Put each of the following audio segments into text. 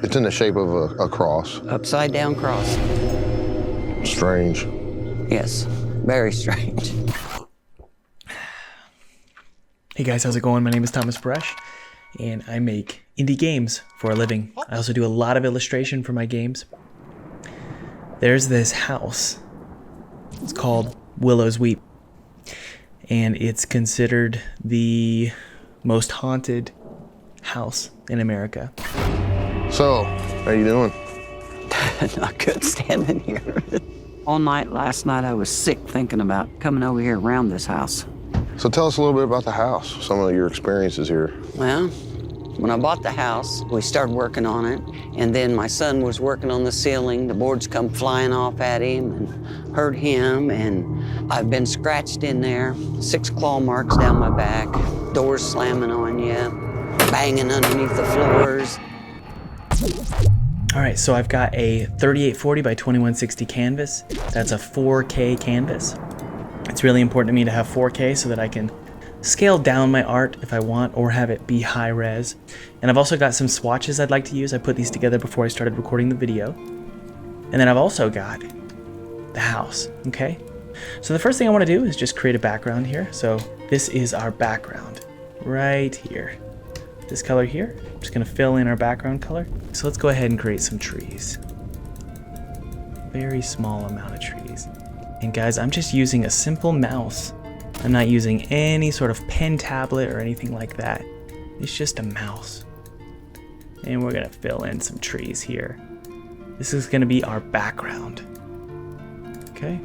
It's in the shape of a cross. Upside down cross. Strange. Yes, very strange. Hey guys, how's it going? My name is Thomas Bresh, and I make indie games for a living. I also do a lot of illustration for my games. There's this house. It's called Willows Weep, and it's considered the most haunted house in America. So, how you doing? Not good standing here. All night last night I was sick thinking about coming over here around this house. So tell us a little bit about the house, some of your experiences here. Well, when I bought the house, we started working on it, and then my son was working on the ceiling. The boards come flying off at him and hurt him, and I've been scratched in there, 6 claw marks down my back, doors slamming on you, banging underneath the floors. All right, so I've got a 3840 by 2160 canvas. That's a 4K canvas. It's really important to me to have 4K so that I can scale down my art if I want, or have it be high res. And I've also got some swatches I'd like to use. I put these together before I started recording the video. And then I've also got the house, okay? So the first thing I want to do is just create a background here. So this is our background right here. This color here, I'm just gonna fill in our background color. So let's go ahead and create some trees. Very small amount of trees. And guys, I'm just using a simple mouse. I'm not using any sort of pen tablet or anything like that. It's just a mouse. And we're gonna fill in some trees here. This is gonna be our background. Okay.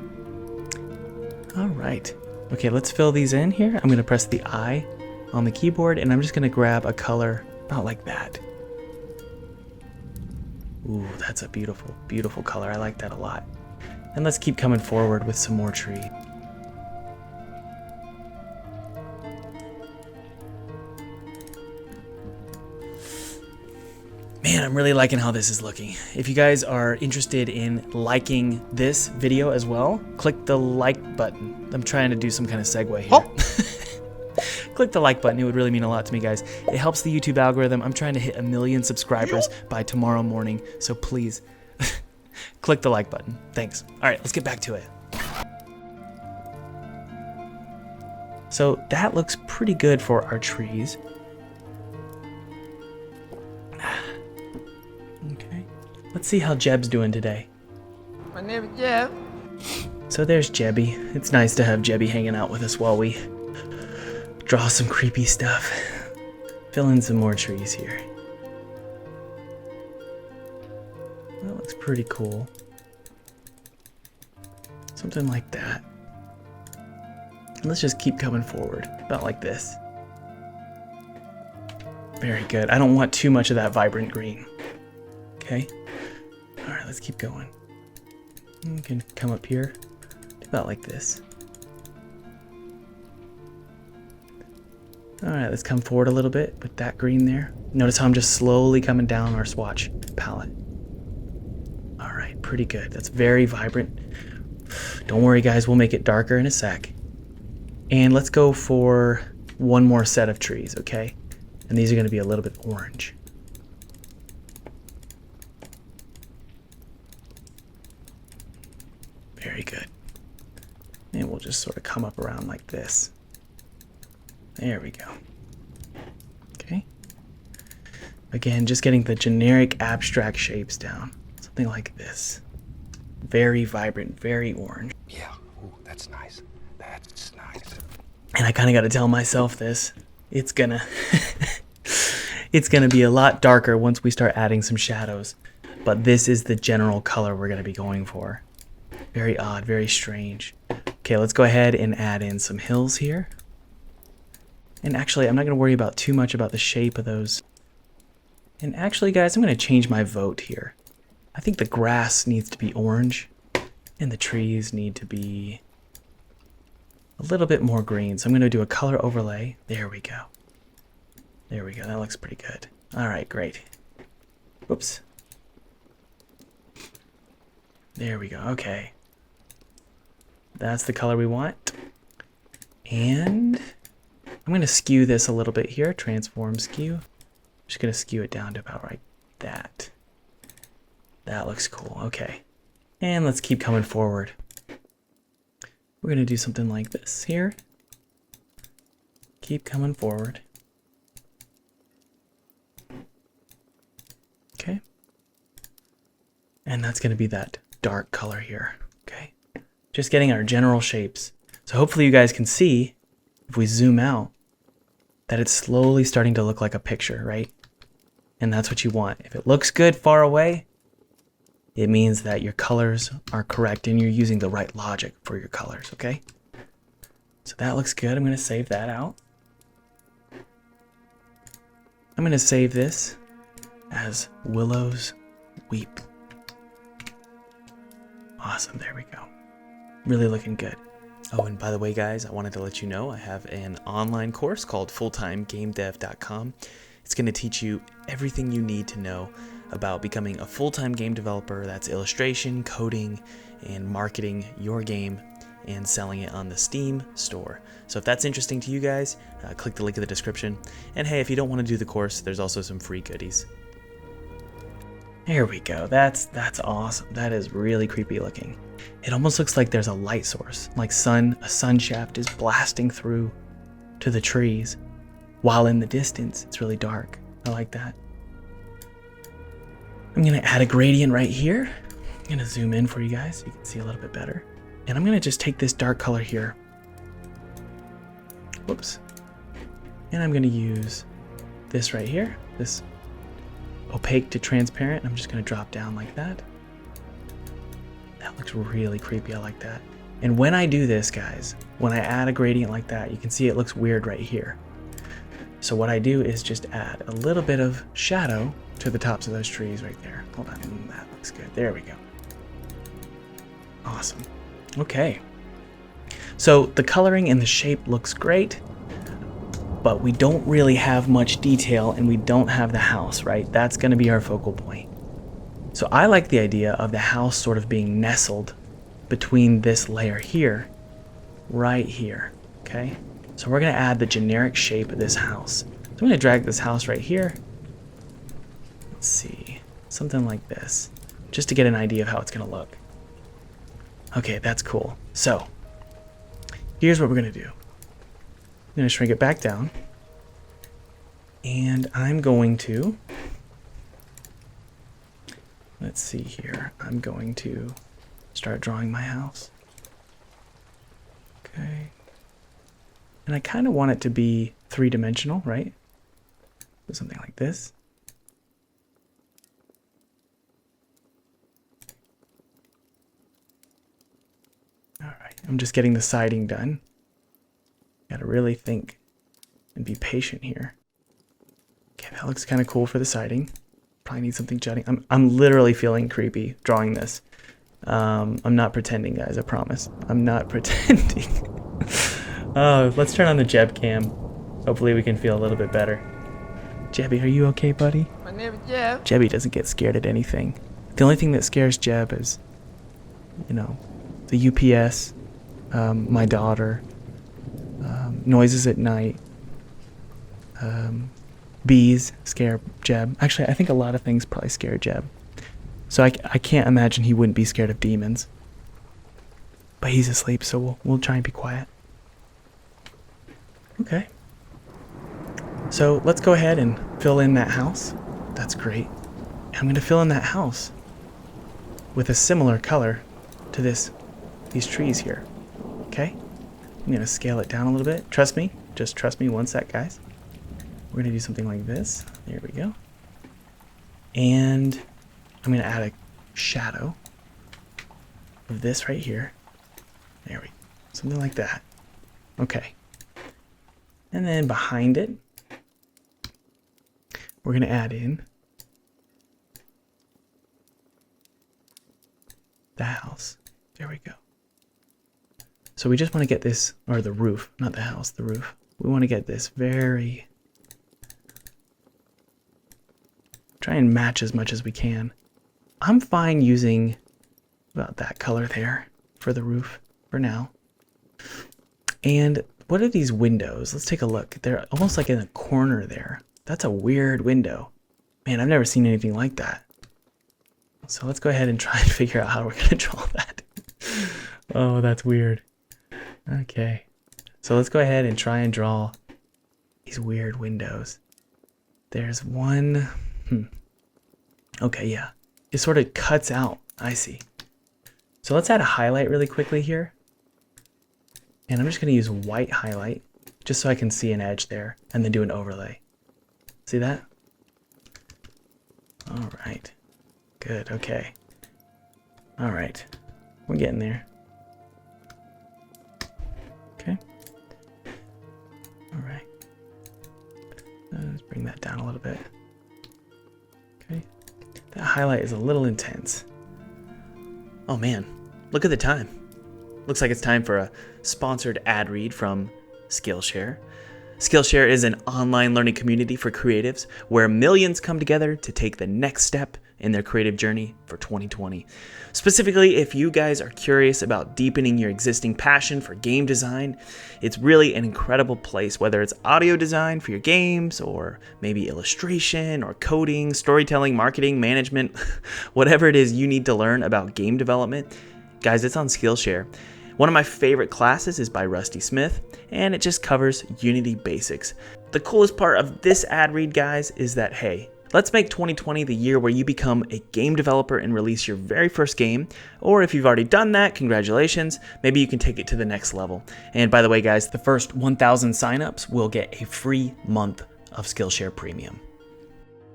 All right. Okay, let's fill these in here. I'm gonna press the I on the keyboard, and I'm just gonna grab a color about like that. Ooh, that's a beautiful, beautiful color. I like that a lot. And let's keep coming forward with some more tree. Man, I'm really liking how this is looking. If you guys are interested in liking this video as well, click the like button. I'm trying to do some kind of segue here. Oh. Click the like button. It would really mean a lot to me, guys. It helps the YouTube algorithm. I'm trying to hit 1 million subscribers by tomorrow morning, so please click the like button. Thanks. All right, let's get back to it. So that looks pretty good for our trees. Okay, let's see how Jeb's doing today. My name is Jeb. So there's Jebby. It's nice to have Jebby hanging out with us while we draw some creepy stuff. Fill in some more trees here. That looks pretty cool. Something like that. And let's just keep coming forward, about like this. Very good. I don't want too much of that vibrant green. Okay. All right, let's keep going. We can come up here, about like this. All right, let's come forward a little bit with that green there. Notice how I'm just slowly coming down our swatch palette. All right, pretty good. That's very vibrant. Don't worry, guys, we'll make it darker in a sec. And let's go for one more set of trees, okay? And these are gonna be a little bit orange. Very good. And we'll just sort of come up around like this. There we go. Okay. Again, just getting the generic abstract shapes down. Something like this. Very vibrant, very orange. Yeah, ooh, that's nice. That's nice. And I kind of got to tell myself this. It's gonna it's gonna be a lot darker once we start adding some shadows. But this is the general color we're gonna be going for. Very odd, very strange. Okay, let's go ahead and add in some hills here. And actually, I'm not going to worry about too much about the shape of those. And actually, guys, I'm going to change my vote here. I think the grass needs to be orange, and the trees need to be a little bit more green. So I'm going to do a color overlay. There we go. There we go. That looks pretty good. All right, great. Whoops. There we go. Okay. That's the color we want. And I'm going to skew this a little bit here. Transform skew. I'm just going to skew it down to about right that. That looks cool. Okay. And let's keep coming forward. We're going to do something like this here. Keep coming forward. Okay. And that's going to be that dark color here. Okay. Just getting our general shapes. So hopefully you guys can see, if we zoom out, that it's slowly starting to look like a picture, right? And that's what you want. If it looks good far away, it means that your colors are correct and you're using the right logic for your colors, okay? So that looks good. I'm going to save that out. I'm going to save this as Willows Weep. Awesome, there we go. Really looking good. Oh, and by the way, guys, I wanted to let you know I have an online course called fulltimegamedev.com. It's going to teach you everything you need to know about becoming a full-time game developer. That's illustration, coding, and marketing your game and selling it on the Steam store. So if that's interesting to you guys, click the link in the description. And hey, if you don't want to do the course, there's also some free goodies. There we go. That's awesome. That is really creepy looking. It almost looks like there's a light source, like a sunshaft is blasting through to the trees, while in the distance it's really dark. I like that. I'm gonna add a gradient right here. I'm gonna zoom in for you guys so you can see a little bit better. And I'm gonna just take this dark color here. Whoops. And I'm gonna use this right here, this opaque to transparent. I'm just gonna drop down like that. That looks really creepy, I like that. And when I do this, guys, when I add a gradient like that, you can see it looks weird right here. So what I do is just add a little bit of shadow to the tops of those trees right there. Hold on, that looks good. There we go. Awesome. Okay. So the coloring and the shape looks great, but we don't really have much detail and we don't have the house, right? That's going to be our focal point. So I like the idea of the house sort of being nestled between this layer here, right here, okay? So we're going to add the generic shape of this house. So I'm going to drag this house right here. Let's see, something like this, just to get an idea of how it's going to look. Okay, that's cool. So here's what we're going to do. I'm going to shrink it back down. And I'm going to, let's see here. I'm going to start drawing my house. Okay. And I kind of want it to be three-dimensional, right? So something like this. All right, I'm just getting the siding done. Got to really think and be patient here. Okay, that looks kind of cool for the siding. Probably need something jutting. I'm literally feeling creepy drawing this. I'm not pretending, guys, I promise. I'm not pretending. Oh, let's turn on the Jeb cam. Hopefully we can feel a little bit better. Jebby, are you okay, buddy? My name is Jeb. Jebby doesn't get scared at anything. The only thing that scares Jeb is, you know, the UPS, my daughter, noises at night, bees scare Jeb. Actually, I think a lot of things probably scare Jeb. So I can't imagine he wouldn't be scared of demons. But he's asleep, so we'll try and be quiet. Okay. So let's go ahead and fill in that house. That's great. And I'm going to fill in that house with a similar color to these trees here. Okay? I'm going to scale it down a little bit. Trust me. Just trust me. One sec, guys. We're going to do something like this. There we go. And I'm going to add a shadow of this right here. There we go. Something like that. Okay. And then behind it, we're going to add in the house. There we go. So we just want to get this, or the roof, not the house, the roof. We want to get this very, try and match as much as we can. I'm fine using about that color there for the roof for now. And what are these windows? Let's take a look. They're almost like in a corner there. That's a weird window. Man, I've never seen anything like that. So let's go ahead and try and figure out how we're going to draw that. Oh, that's weird. Okay. So let's go ahead and try and draw these weird windows. There's one. Okay, yeah. It sort of cuts out. I see. So let's add a highlight really quickly here. And I'm just going to use white highlight just so I can see an edge there and then do an overlay. See that? All right. Good. Okay. All right. We're getting there. Okay. All right. Let's bring that down a little bit. Okay. That highlight is a little intense. Oh man, look at the time. Looks like it's time for a sponsored ad read from Skillshare. Skillshare is an online learning community for creatives where millions come together to take the next step in their creative journey for 2020. Specifically, if you guys are curious about deepening your existing passion for game design, it's really an incredible place, whether it's audio design for your games or maybe illustration or coding, storytelling, marketing, management, whatever it is you need to learn about game development. Guys, it's on Skillshare. One of my favorite classes is by Rusty Smith, and it just covers Unity basics. The coolest part of this ad read, guys, is that, hey, let's make 2020 the year where you become a game developer and release your very first game. Or if you've already done that, congratulations, maybe you can take it to the next level. And by the way, guys, the first 1,000 signups will get a free month of Skillshare Premium.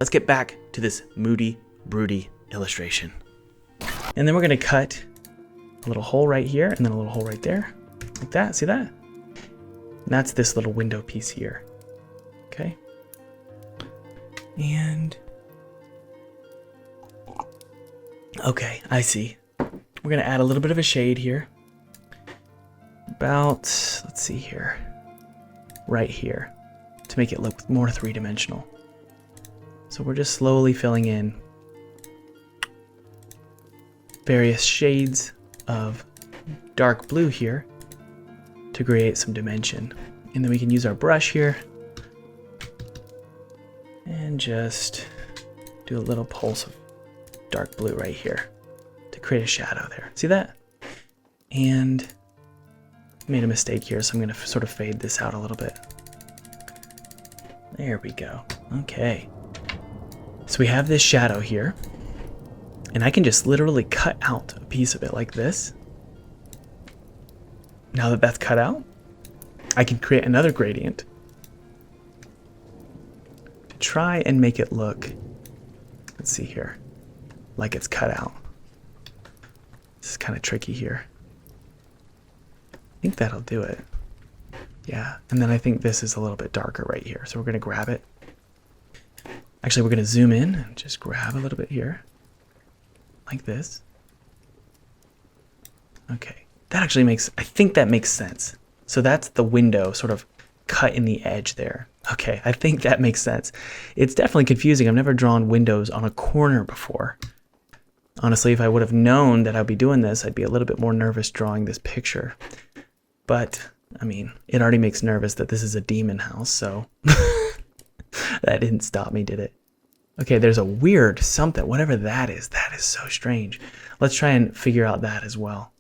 Let's get back to this moody, broody illustration. And then we're gonna cut a little hole right here and then a little hole right there, like that, see that? And that's this little window piece here, okay? And, okay, I see. We're gonna add a little bit of a shade here. About, let's see here, right here, to make it look more three-dimensional. So we're just slowly filling in various shades of dark blue here to create some dimension. And then we can use our brush here and just do a little pulse of dark blue right here to create a shadow there. See that? And made a mistake here, so I'm going to sort of fade this out a little bit. There we go. Okay. So we have this shadow here. And I can just literally cut out a piece of it like this. Now that that's cut out, I can create another gradient to try and make it look, let's see here, like it's cut out. This is kind of tricky here. I think that'll do it. Yeah, and then I think this is a little bit darker right here. So we're gonna grab it. Actually, we're gonna zoom in and just grab a little bit here. Like this. Okay, that actually makes, I think that makes sense. So that's the window sort of cut in the edge there. Okay, I think that makes sense. It's definitely confusing. I've never drawn windows on a corner before. Honestly, if I would have known that I'd be doing this, I'd be a little bit more nervous drawing this picture. But, I mean, it already makes nervous that this is a demon house, so that didn't stop me, did it? Okay, there's a weird something, whatever that is so strange. Let's try and figure out that as well.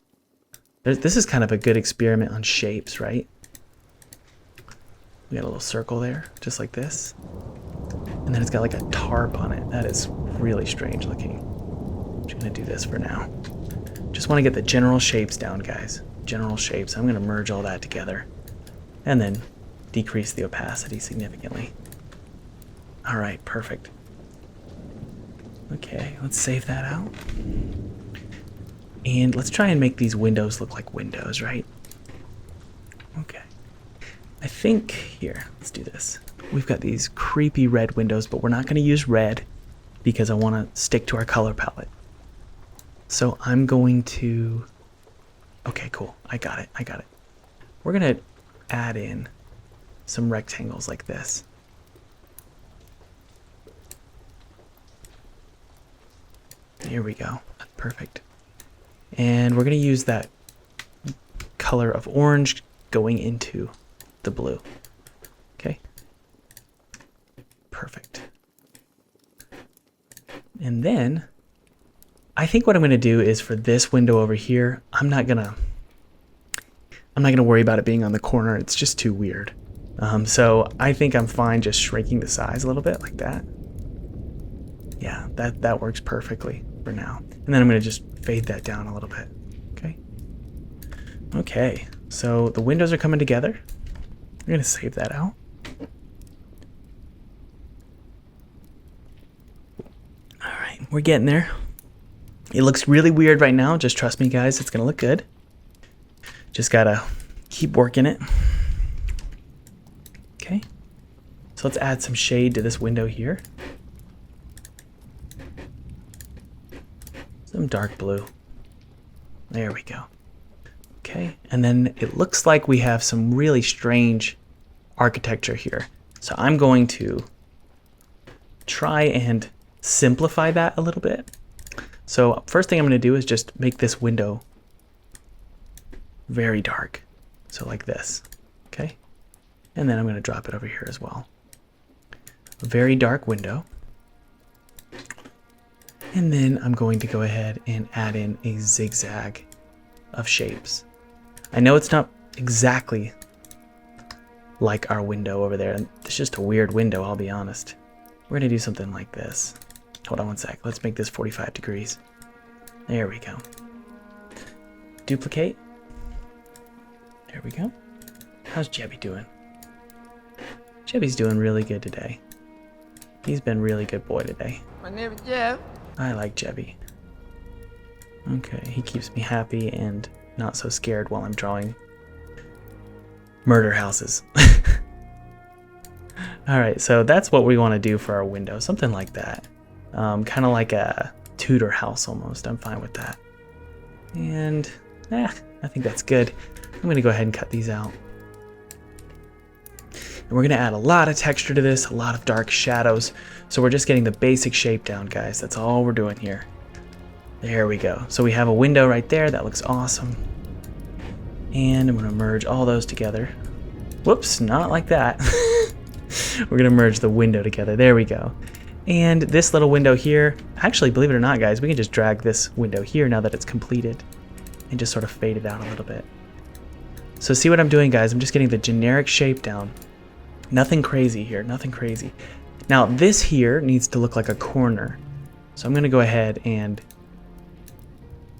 This is kind of a good experiment on shapes, right? We got a little circle there, just like this. And then it's got like a tarp on it. That is really strange looking. I'm just gonna do this for now. Just wanna get the general shapes down, guys. General shapes. I'm gonna merge all that together and then decrease the opacity significantly. All right, perfect. Okay, let's save that out. And let's try and make these windows look like windows, right? Okay. I think, here, let's do this. We've got these creepy red windows, but we're not going to use red because I want to stick to our color palette. So I'm going to, okay, cool. I got it. We're going to add in some rectangles like this. Here we go. Perfect. And we're going to use that color of orange going into the blue. Okay. Perfect. And then I think what I'm gonna do is for this window over here, I'm not gonna worry about it being on the corner. It's just too weird. So I think I'm fine just shrinking the size a little bit like that. Yeah, that works perfectly for now. And then I'm gonna just fade that down a little bit. Okay. Okay, so the windows are coming together. We're gonna save that out. All right, we're getting there. It looks really weird right now. Just trust me, guys. It's gonna look good. Just gotta keep working it. Okay. So let's add some shade to this window here. Some dark blue. There we go. Okay, and then it looks like we have some really strange architecture here. So I'm going to try and simplify that a little bit. So first thing I'm going to do is just make this window very dark. So like this, okay? And then I'm going to drop it over here as well. A very dark window. And then I'm going to go ahead and add in a zigzag of shapes. I know it's not exactly like our window over there. It's just a weird window, I'll be honest. We're gonna do something like this. Hold on one sec. Let's make this 45 degrees. There we go. Duplicate. There we go. How's Jebby doing? Jebby's doing really good today. He's been a really good boy today. My name is Jeff. I like Jebby. Okay, he keeps me happy and not so scared while I'm drawing murder houses. Alright, so that's what we want to do for our window. Something like that. Kind of like a Tudor house almost. I'm fine with that. And I think that's good. I'm going to go ahead and cut these out. And we're going to add a lot of texture to this, a lot of dark shadows. So we're just getting the basic shape down, guys. That's all we're doing here. There we go. So we have a window right there. That looks awesome. And I'm going to merge all those together. Whoops, not like that. We're going to merge the window together. There we go. And this little window here, actually, believe it or not, guys, we can just drag this window here now that it's completed and just sort of fade it out a little bit. So see what I'm doing, guys? I'm just getting the generic shape down. Nothing crazy here, nothing crazy. Now this here needs to look like a corner. So I'm going to go ahead and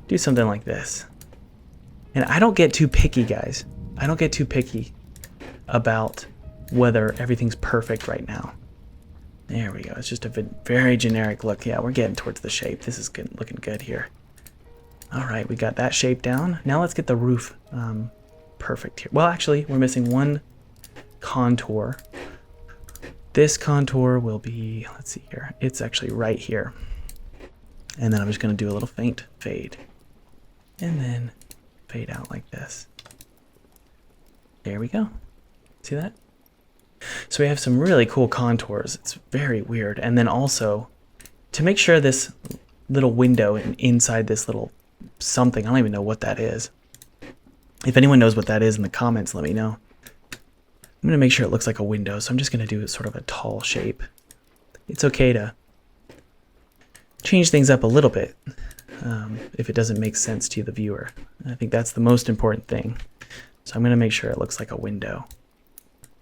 do something like this. And I don't get too picky, guys. I don't get too picky about whether everything's perfect right now. There we go. It's just a very generic look. Yeah, we're getting towards the shape. This is good, looking good here. All right, we got that shape down. Now let's get the roof perfect here. Well, actually, we're missing one contour. This contour will be, let's see here. It's actually right here. And then I'm just going to do a little faint fade. And then fade out like this. There we go. See that? So we have some really cool contours. It's very weird. And then also, to make sure this little window inside this little something, I don't even know what that is. If anyone knows what that is in the comments, let me know. I'm going to make sure it looks like a window, so I'm just going to do sort of a tall shape. It's okay to change things up a little bit if it doesn't make sense to the viewer. I think that's the most important thing. So I'm going to make sure it looks like a window.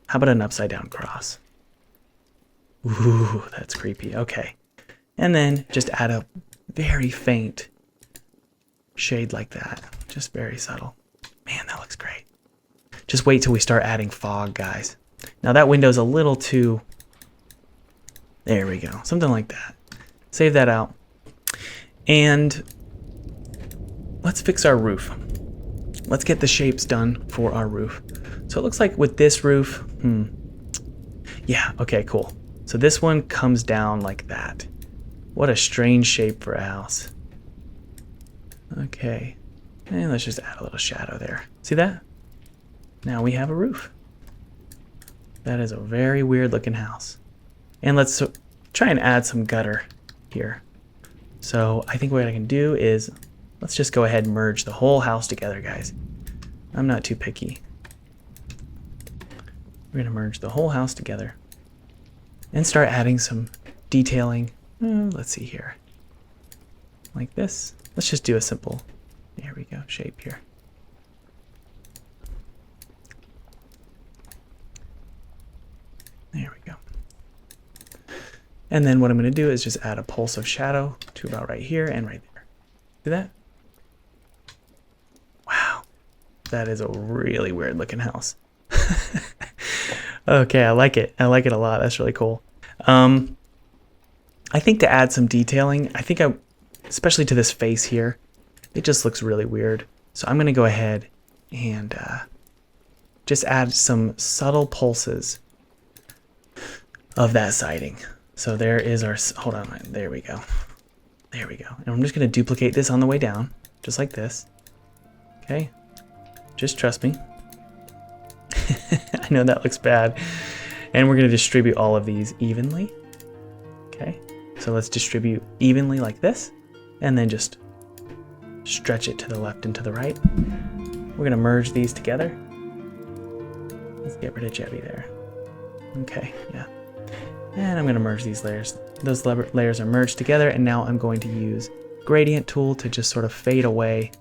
How about an upside down cross? Ooh, that's creepy. Okay. And then just add a very faint shade like that. Just very subtle. Man, that looks great. Just wait till we start adding fog, guys. Now that window's a little too... There we go. Something like that. Save that out. And let's fix our roof. Let's get the shapes done for our roof. So it looks like with this roof, yeah, okay, cool. So this one comes down like that. What a strange shape for a house. Okay, and let's just add a little shadow there. See that? Now we have a roof. That is a very weird looking house. And let's try and add some gutter here. So I think what I can do is, let's just go ahead and merge the whole house together, guys. I'm not too picky. We're gonna merge the whole house together and start adding some detailing. Let's see here. like this. Let's just do a simple, there we go, shape here. There we go. And then what I'm going to do is just add a pulse of shadow to about right here and right there. See that? Wow. That is a really weird looking house. Okay, I like it. I like it a lot. That's really cool. I think to add some detailing, especially to this face here, it just looks really weird. So I'm going to go ahead and just add some subtle pulses of that siding. So there is our, hold on, there we go. There we go. And I'm just going to duplicate this on the way down, just like this. Okay, just trust me. I know that looks bad. And we're going to distribute all of these evenly. Okay, so let's distribute evenly like this, and then just stretch it to the left and to the right. We're going to merge these together. Let's get rid of Jebby there. Okay, yeah. And I'm going to merge these layers. Those layers are merged together, and now I'm going to use gradient tool to just sort of fade away.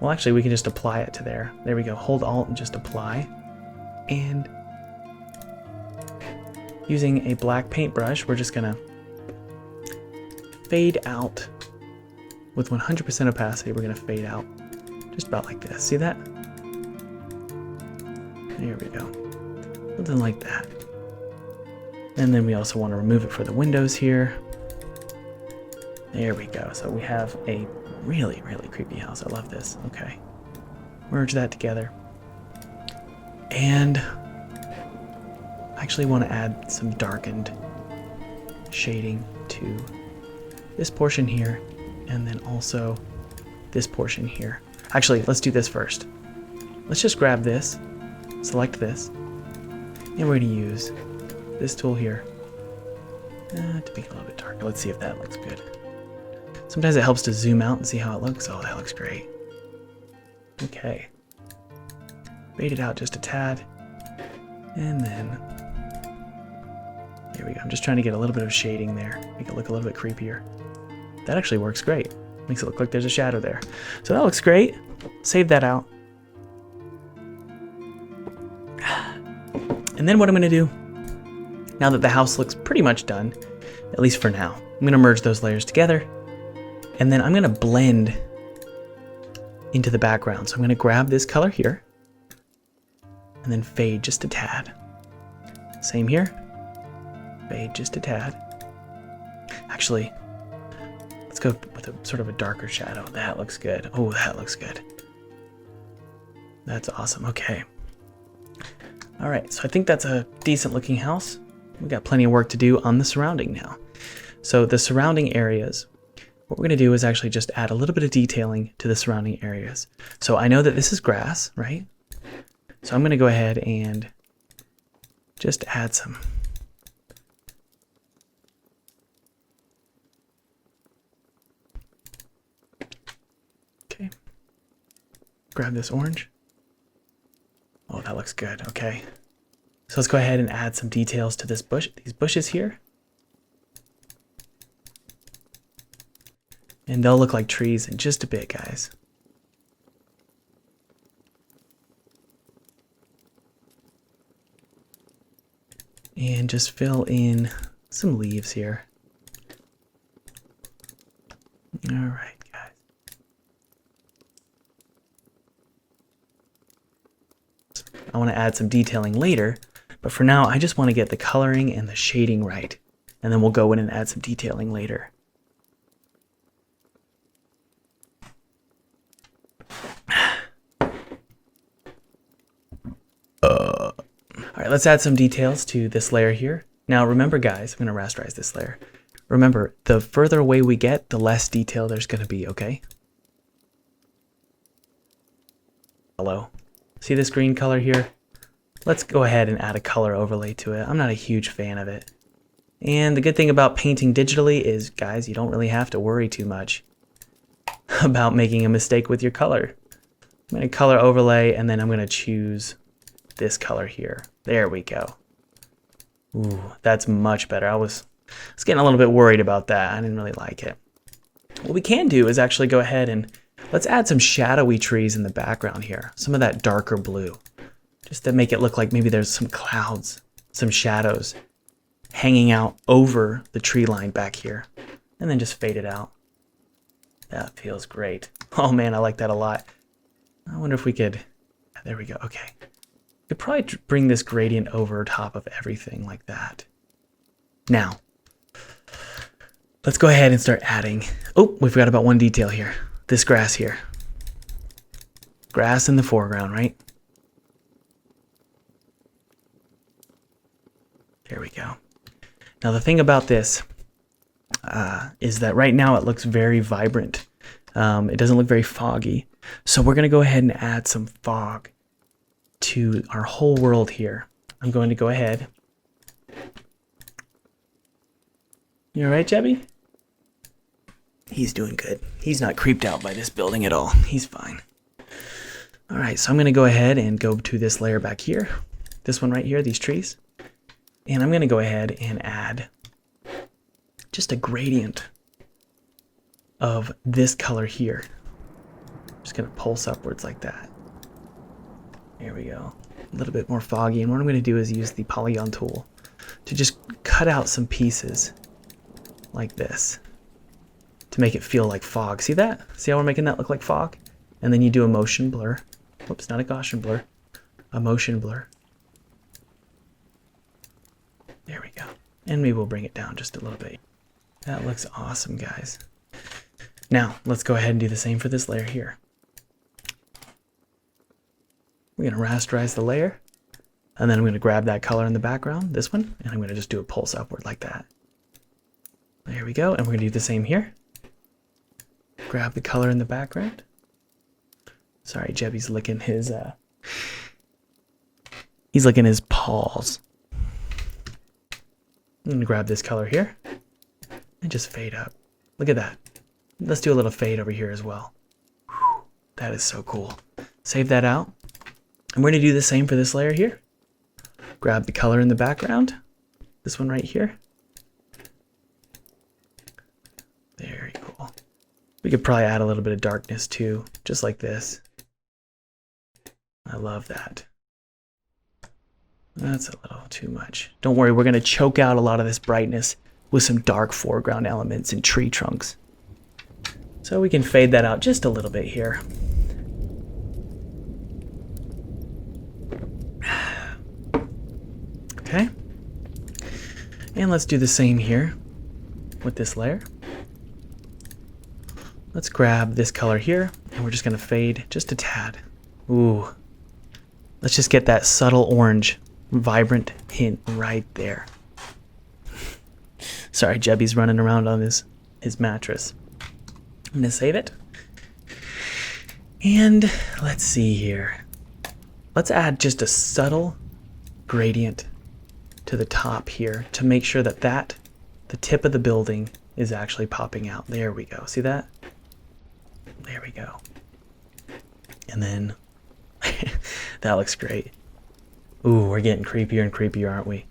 Well, actually, we can just apply it to there. There we go. Hold Alt and just apply. And using a black paintbrush, we're just going to fade out with 100% opacity. We're going to fade out just about like this. See that? There we go. Something like that. And then we also want to remove it for the windows here. There we go. So we have a really, really creepy house. I love this. Okay. Merge that together. And I actually want to add some darkened shading to this portion here, and then also this portion here. Actually, let's do this first. Let's just grab this, select this, and we're going to use this tool here to make it a little bit darker. Let's see if that looks good. Sometimes it helps to zoom out and see how it looks. Oh, that looks great. Okay. Fade it out just a tad. And then, there we go. I'm just trying to get a little bit of shading there. Make it look a little bit creepier. That actually works great. Makes it look like there's a shadow there. So that looks great. Save that out. And then what I'm going to do, now that the house looks pretty much done, at least for now, I'm going to merge those layers together. And then I'm going to blend into the background. So I'm going to grab this color here and then fade just a tad. Same here. Fade just a tad. Actually, let's go with a sort of a darker shadow. That looks good. Oh, that looks good. That's awesome. Okay. All right. So I think that's a decent looking house. We got plenty of work to do on the surrounding now. So the surrounding areas, what we're going to do is actually just add a little bit of detailing to the surrounding areas. So I know that this is grass, right? So I'm going to go ahead and just add some. Okay. Grab this orange. Oh, that looks good. Okay. So let's go ahead and add some details to this bush, these bushes here. And they'll look like trees in just a bit, guys. And just fill in some leaves here. All right, guys. I want to add some detailing later, but for now, I just want to get the coloring and the shading right. And then we'll go in and add some detailing later. All right, let's add some details to this layer here. Now remember, guys, I'm going to rasterize this layer. Remember, the further away we get, the less detail there's going to be, okay? Hello. See this green color here? Let's go ahead and add a color overlay to it. I'm not a huge fan of it. And the good thing about painting digitally is, guys, you don't really have to worry too much about making a mistake with your color. I'm going to color overlay, and then I'm going to choose this color here. There we go. Ooh, that's much better. I was getting a little bit worried about that. I didn't really like it. What we can do is actually go ahead and let's add some shadowy trees in the background here. Some of that darker blue, just to make it look like maybe there's some clouds, some shadows hanging out over the tree line back here, and then just fade it out. That feels great. Oh man, I like that a lot. I wonder if we could, there we go, okay. Could probably bring this gradient over top of everything like that. Now, let's go ahead and start adding. Oh, we forgot about one detail here. This grass here. Grass in the foreground, right? There we go. Now the thing about this is that right now it looks very vibrant. It doesn't look very foggy. So we're going to go ahead and add some fog to our whole world here. I'm going to go ahead. You all right, Jebby? He's doing good. He's not creeped out by this building at all. He's fine. All right, so I'm going to go ahead and go to this layer back here. This one right here, these trees. And I'm going to go ahead and add just a gradient of this color here. Just going to pulse upwards like that. There we go. A little bit more foggy. And what I'm going to do is use the polygon tool to just cut out some pieces like this to make it feel like fog. See that? See how we're making that look like fog? And then you do a motion blur. Whoops, not a Gaussian blur. A motion blur. There we go. And maybe we'll bring it down just a little bit. That looks awesome, guys. Now, let's go ahead and do the same for this layer here. We're going to rasterize the layer. And then I'm going to grab that color in the background, this one, and I'm going to just do a pulse upward like that. There we go. And we're going to do the same here. Grab the color in the background. Sorry, Jebby's licking his, he's licking his paws. I'm going to grab this color here and just fade up. Look at that. Let's do a little fade over here as well. Whew, that is so cool. Save that out. And we're going to do the same for this layer here. Grab the color in the background. This one right here. Very cool. We could probably add a little bit of darkness too, just like this. I love that. That's a little too much. Don't worry, we're going to choke out a lot of this brightness with some dark foreground elements and tree trunks. So we can fade that out just a little bit here. Okay. And let's do the same here with this layer. Let's grab this color here, and we're just going to fade just a tad. Ooh. Let's just get that subtle orange, vibrant hint right there. Sorry, Jebby's running around on his mattress. I'm going to save it. And let's see here. Let's add just a subtle gradient to the top here to make sure that the tip of the building is actually popping out. There we go. See that? There we go. And then that looks great. Ooh, we're getting creepier and creepier, aren't we?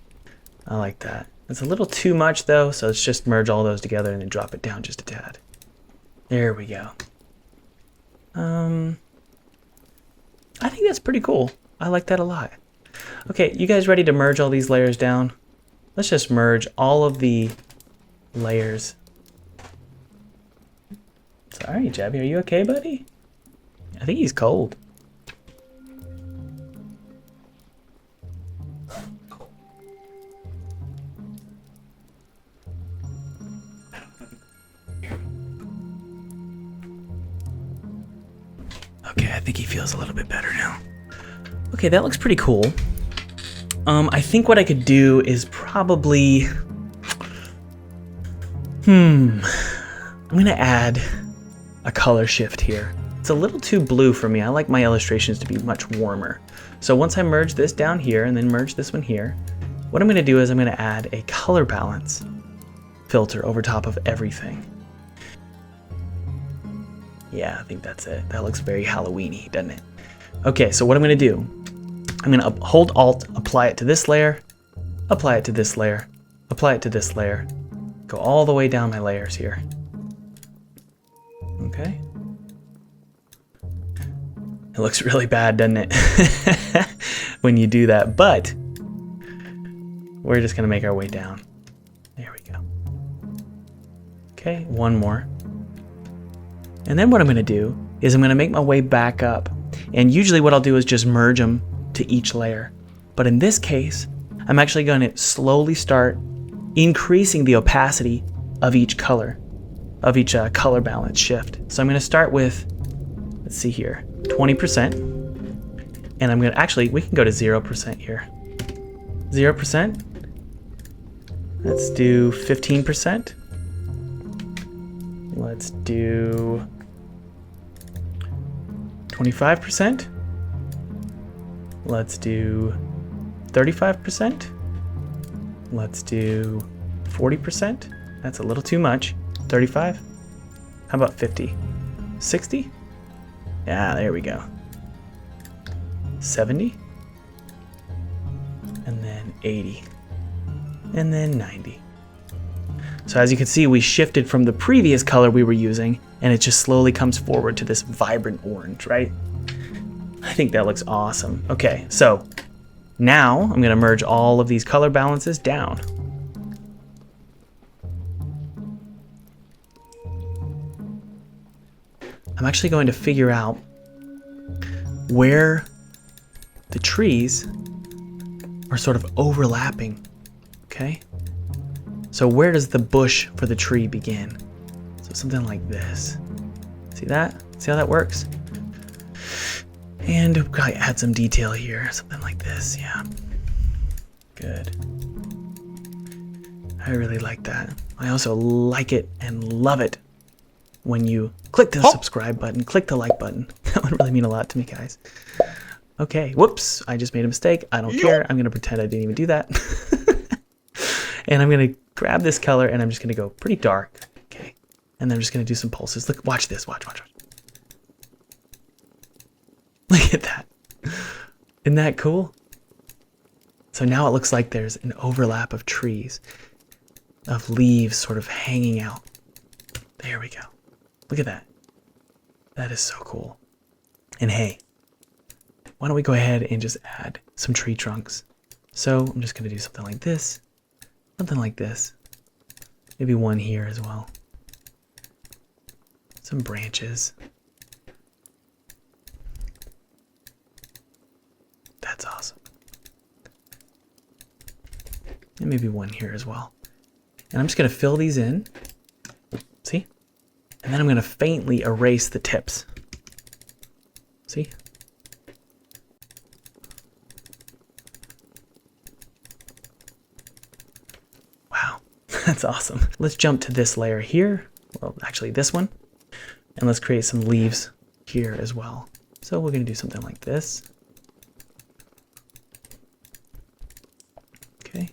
I like that. It's a little too much though, so let's just merge all those together and then drop it down just a tad. There we go. I think that's pretty cool. I like that a lot. Okay, you guys ready to merge all these layers down? Let's just merge all of the layers. Sorry, Jebby, are you okay, buddy? I think he's cold. Okay, I think he feels a little bit better now. Okay, that looks pretty cool. I think what I could do is probably... I'm gonna add a color shift here. It's a little too blue for me. I like my illustrations to be much warmer. So once I merge this down here and then merge this one here, what I'm gonna do is I'm gonna add a color balance filter over top of everything. Yeah, I think that's it. That looks very Halloween-y, doesn't it? Okay, so what I'm gonna do, I'm gonna hold Alt, apply it to this layer, apply it to this layer, apply it to this layer, go all the way down my layers here. Okay. It looks really bad, doesn't it? When you do that, but we're just gonna make our way down. There we go. Okay, one more. And then what I'm gonna do is I'm gonna make my way back up. And usually what I'll do is just merge them to each layer. But in this case, I'm actually gonna slowly start increasing the opacity of each color, of each color balance shift. So I'm gonna start with, let's see here, 20%. And I'm gonna, actually, we can go to 0% here. 0%. Let's do 15%. Let's do 25%. Let's do 35%. Let's do 40%. That's a little too much. 35. How about 50? 60? Yeah, there we go. 70. And then 80. And then 90. So as you can see, we shifted from the previous color we were using, and it just slowly comes forward to this vibrant orange, right? I think that looks awesome. Okay, so now I'm gonna merge all of these color balances down. I'm actually going to figure out where the trees are sort of overlapping, okay? So where does the bush for the tree begin? So something like this. See that? See how that works? And we'll probably add some detail here. Something like this, yeah. Good. I really like that. I also like it and love it when you click the subscribe button, click the like button. That would really mean a lot to me, guys. Okay, whoops, I just made a mistake. I don't care. I'm gonna pretend I didn't even do that. And I'm gonna grab this color and I'm just gonna go pretty dark, okay? And then I'm just gonna do some pulses. Look, watch this, watch. Look at that. Isn't that cool? So now it looks like there's an overlap of trees, of leaves sort of hanging out. There we go. Look at that. That is so cool. And hey, why don't we go ahead and just add some tree trunks? So I'm just gonna do something like this, something like this. Maybe one here as well. Some branches. That's awesome. And maybe one here as well. And I'm just gonna fill these in. See? And then I'm gonna faintly erase the tips. See? Wow, that's awesome. Let's jump to this layer here. Well, actually this one. And let's create some leaves here as well. So we're gonna do something like this. Okay.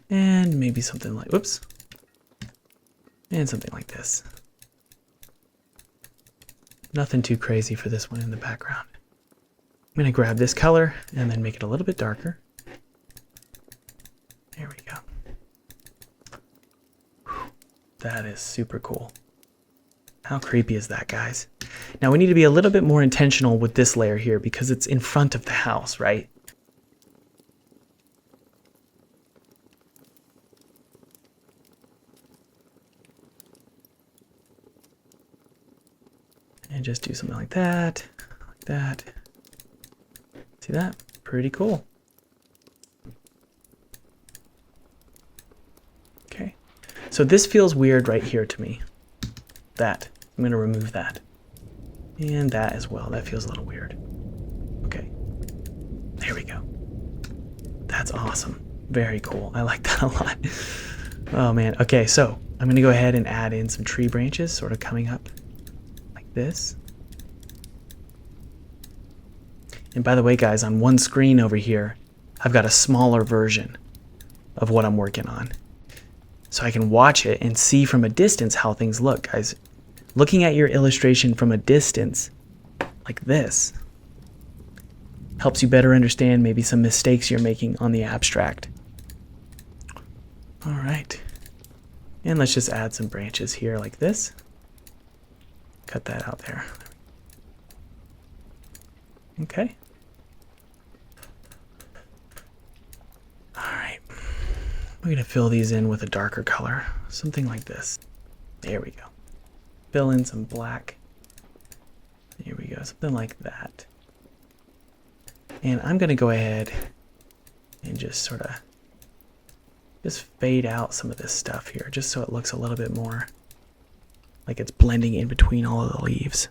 And maybe something like, whoops. And something like this. Nothing too crazy for this one in the background. I'm gonna grab this color and then make it a little bit darker. There we go. Whew. That is super cool. How creepy is that, guys? Now we need to be a little bit more intentional with this layer here because it's in front of the house, right? And just do something like that, like that. See that? Pretty cool. Okay. So this feels weird right here to me. That. I'm going to remove that. And that as well. That feels a little weird. Okay. There we go. That's awesome. Very cool. I like that a lot. Oh man. Okay, so I'm going to go ahead and add in some tree branches sort of coming up. This. And by the way, guys, on one screen over here, I've got a smaller version of what I'm working on. So I can watch it and see from a distance how things look, guys. Looking at your illustration from a distance, like this, helps you better understand maybe some mistakes you're making on the abstract. All right. And let's just add some branches here like this. cut that out there. Okay. All right. We're gonna fill these in with a darker color, something like this. There we go. Fill in some black. Here we go, something like that. And I'm gonna go ahead and just sort of just fade out some of this stuff here, just so it looks a little bit more like it's blending in between all of the leaves.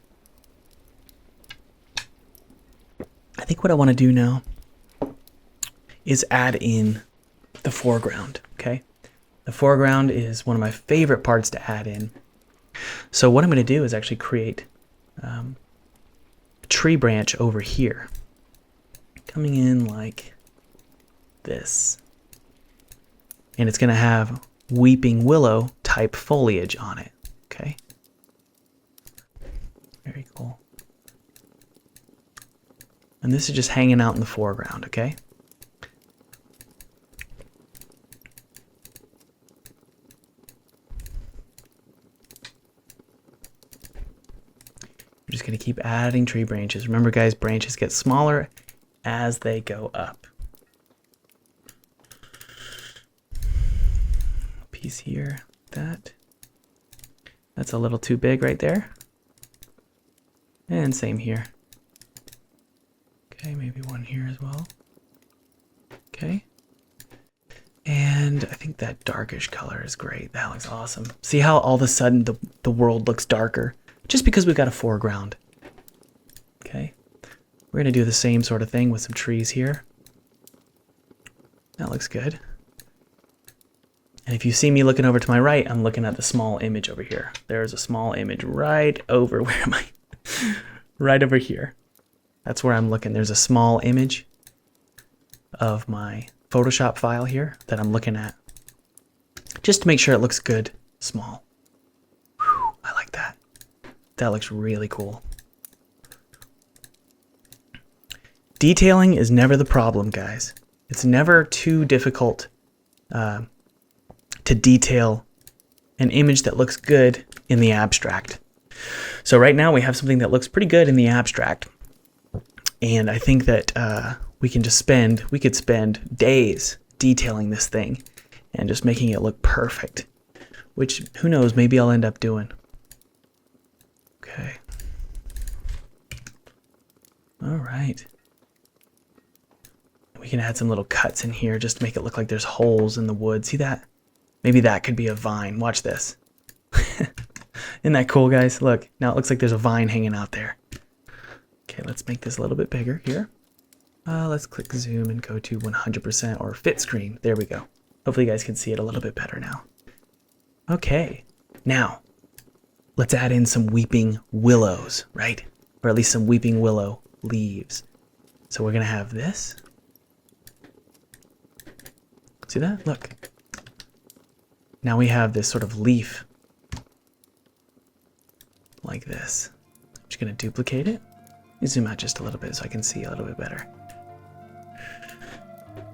I think what I want to do now is add in the foreground, okay? The foreground is one of my favorite parts to add in. So what I'm going to do is actually create a tree branch over here, coming in like this. And it's going to have weeping willow type foliage on it, okay? Very cool. And this is just hanging out in the foreground, okay? We're just going to keep adding tree branches. Remember, guys, branches get smaller as they go up. Piece here, that's a little too big right there. And same here. Okay, maybe one here as well. Okay. And I think that darkish color is great. That looks awesome. See how all of a sudden the world looks darker? Just because we've got a foreground. Okay. We're going to do the same sort of thing with some trees here. That looks good. And if you see me looking over to my right, I'm looking at the small image over here. There's a small image right over, where am I? Right over here. That's where I'm looking. There's a small image of my Photoshop file here that I'm looking at. Just to make sure it looks good, small. Whew, I like that. That looks really cool. Detailing is never the problem, guys. It's never too difficult to detail an image that looks good in the abstract. So right now we have something that looks pretty good in the abstract. And I think that we could spend days detailing this thing and just making it look perfect, which who knows, maybe I'll end up doing. Okay. All right. We can add some little cuts in here just to make it look like there's holes in the wood. See that? Maybe that could be a vine. Watch this. Isn't that cool, guys? Look, now it looks like there's a vine hanging out there. Okay, let's make this a little bit bigger here. Let's click zoom and go to 100% or fit screen. There we go. Hopefully you guys can see it a little bit better now. Okay, now let's add in some weeping willows, right? Or at least some weeping willow leaves. So we're gonna have this. See that? Look. Now we have this sort of leaf like this. I'm just gonna duplicate it. Let me zoom out just a little bit so I can see a little bit better.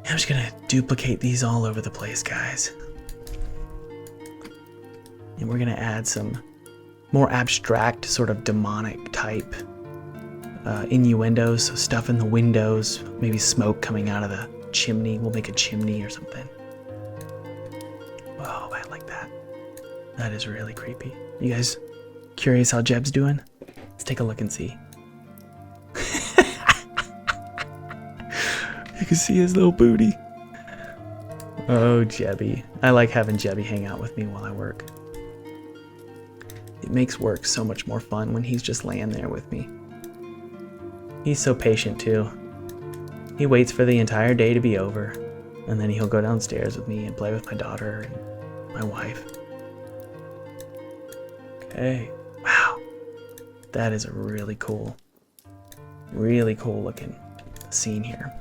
I'm just gonna duplicate these all over the place, guys. And we're gonna add some more abstract, sort of demonic type innuendos, so stuff in the windows, maybe smoke coming out of the chimney. We'll make a chimney or something. Oh, I like that. That is really creepy. You guys curious how Jeb's doing? Let's take a look and see. You can see his little booty. Oh, Jebby. I like having Jebby hang out with me while I work. It makes work so much more fun when he's just laying there with me. He's so patient too. He waits for the entire day to be over, and then he'll go downstairs with me and play with my daughter and my wife. Okay, wow. That is a really cool looking scene here.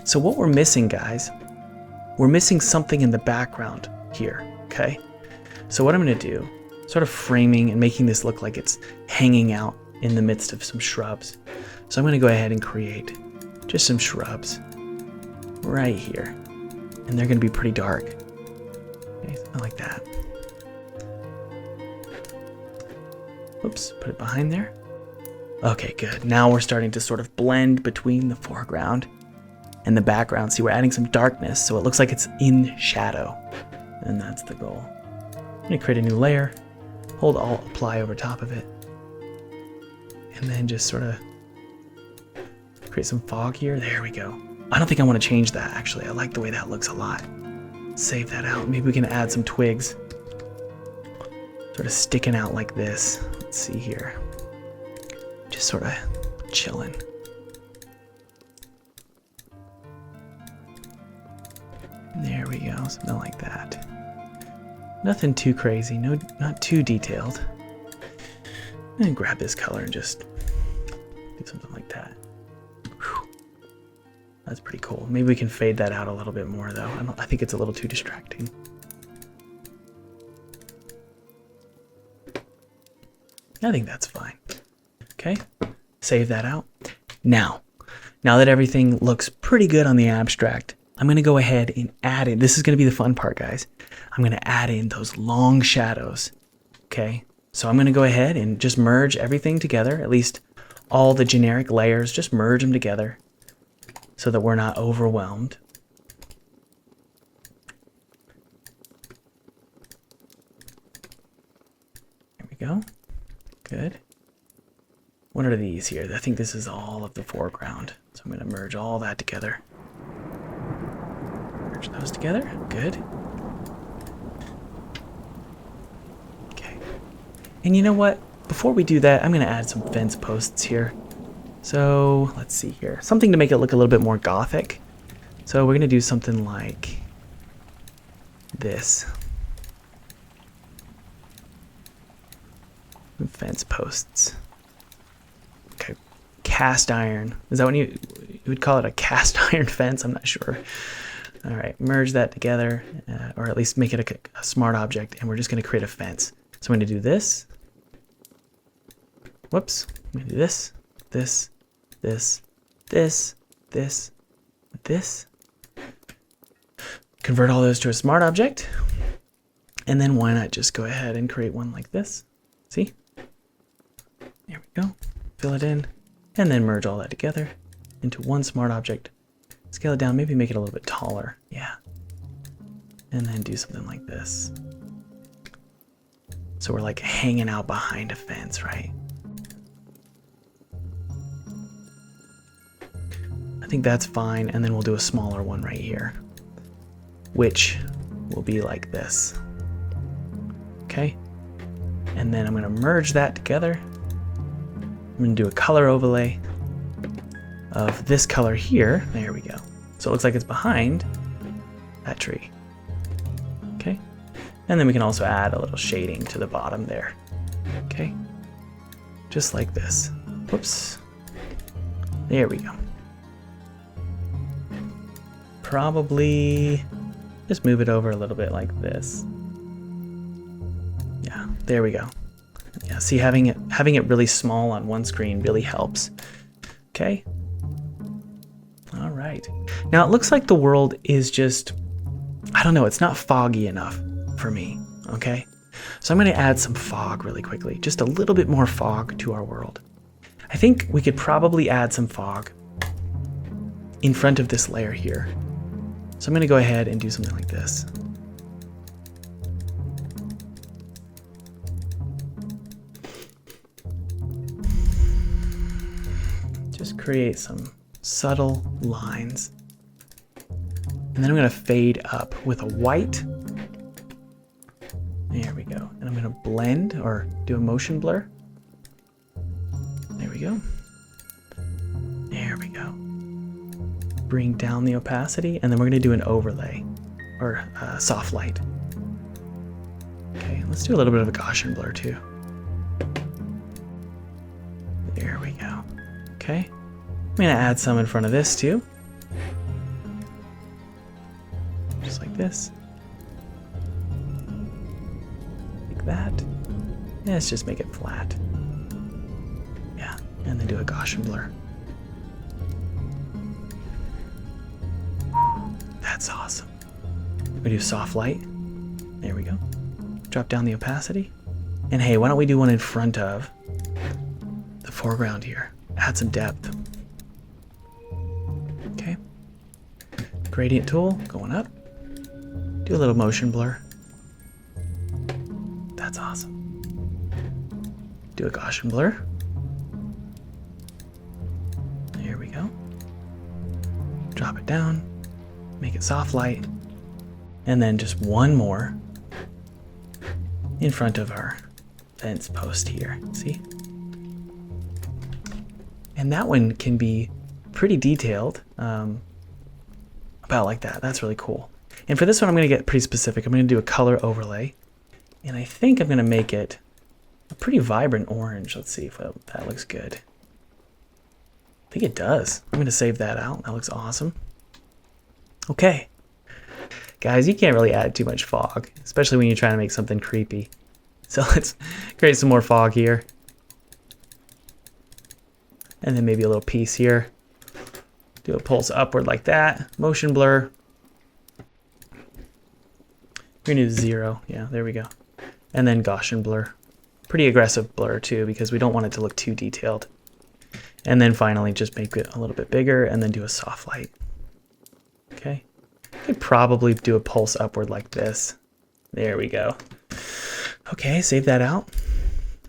So what we're missing, guys, we're missing something in the background here, okay? So what I'm gonna do, sort of framing and making this look like it's hanging out in the midst of some shrubs. So I'm gonna go ahead and create just some shrubs right here. And they're gonna be pretty dark. Okay, something like that. Whoops, put it behind there. Okay, good. Now we're starting to sort of blend between the foreground and the background. See, we're adding some darkness, so it looks like it's in shadow. And that's the goal. I'm gonna create a new layer, hold Alt, apply over top of it, and then just sort of create some fog here. There we go. I don't think I want to change that, actually. I like the way that looks a lot. Save that out. Maybe we can add some twigs sort of sticking out like this. Let's see here. Just sort of chilling. There we go, something like that. Nothing too crazy, not too detailed. I'm gonna grab this color and just do something like that. Whew. That's pretty cool. Maybe we can fade that out a little bit more though. I think it's a little too distracting. I think that's fine. Okay, save that out. Now that everything looks pretty good on the abstract, I'm gonna go ahead and add in, this is gonna be the fun part, guys. I'm gonna add in those long shadows, okay? So I'm gonna go ahead and just merge everything together, at least all the generic layers, just merge them together so that we're not overwhelmed. There we go, good. What are these here? I think this is all of the foreground. So I'm gonna merge all that together. Merge those together, good. Okay. And you know what? Before we do that, I'm gonna add some fence posts here. So let's see here. Something to make it look a little bit more gothic. So we're gonna do something like this. Fence posts. Okay, cast iron. Is that what you would call it, a cast iron fence? I'm not sure. All right, merge that together, or at least make it a smart object, and we're just gonna create a fence. So I'm gonna do this. Whoops, I'm gonna do this, this, this, this, this, this. Convert all those to a smart object. And then why not just go ahead and create one like this? See? There we go. Fill it in, and then merge all that together into one smart object. Scale it down, maybe make it a little bit taller. Yeah. And then do something like this. So we're like hanging out behind a fence, right? I think that's fine, and then we'll do a smaller one right here, which will be like this. Okay? And then I'm gonna merge that together. I'm gonna do a color overlay of this color here. There we go. So it looks like it's behind that tree. Okay. And then we can also add a little shading to the bottom there. Okay. Just like this. Whoops. There we go. Probably just move it over a little bit like this. Yeah, there we go. Yeah, see, having it really small on one screen really helps. Okay. All right. Now it looks like the world is just, I don't know, it's not foggy enough for me. Okay. So I'm going to add some fog really quickly, just a little bit more fog to our world. I think we could probably add some fog in front of this layer here. So I'm going to go ahead and do something like this. Just create some subtle lines. And then I'm going to fade up with a white. There we go. And I'm going to blend or do a motion blur. There we go. There we go. Bring down the opacity, and then we're going to do an overlay or soft light. Okay, let's do a little bit of a Gaussian blur too. There we go. Okay, I'm going to add some in front of this too. Just like this. Like that. Yeah, let's just make it flat. Yeah, and then do a Gaussian blur. That's awesome. We do soft light. There we go. Drop down the opacity. And hey, why don't we do one in front of the foreground here? Add some depth. Okay. Gradient tool, going up. Do a little motion blur. That's awesome. Do a Gaussian blur. There we go. Drop it down. Make it soft light. And then just one more in front of our fence post here. See? And that one can be pretty detailed. About like that. That's really cool. And for this one, I'm going to get pretty specific. I'm going to do a color overlay. And I think I'm going to make it a pretty vibrant orange. Let's see if that looks good. I think it does. I'm going to save that out. That looks awesome. Okay. Guys, you can't really add too much fog, especially when you're trying to make something creepy. So let's create some more fog here. And then maybe a little piece here. Do a pulse upward like that. Motion blur. We're going to do 0. Yeah, there we go. And then Gaussian blur. Pretty aggressive blur too, because we don't want it to look too detailed. And then finally just make it a little bit bigger and then do a soft light. Okay. Could probably do a pulse upward like this. There we go. Okay, save that out.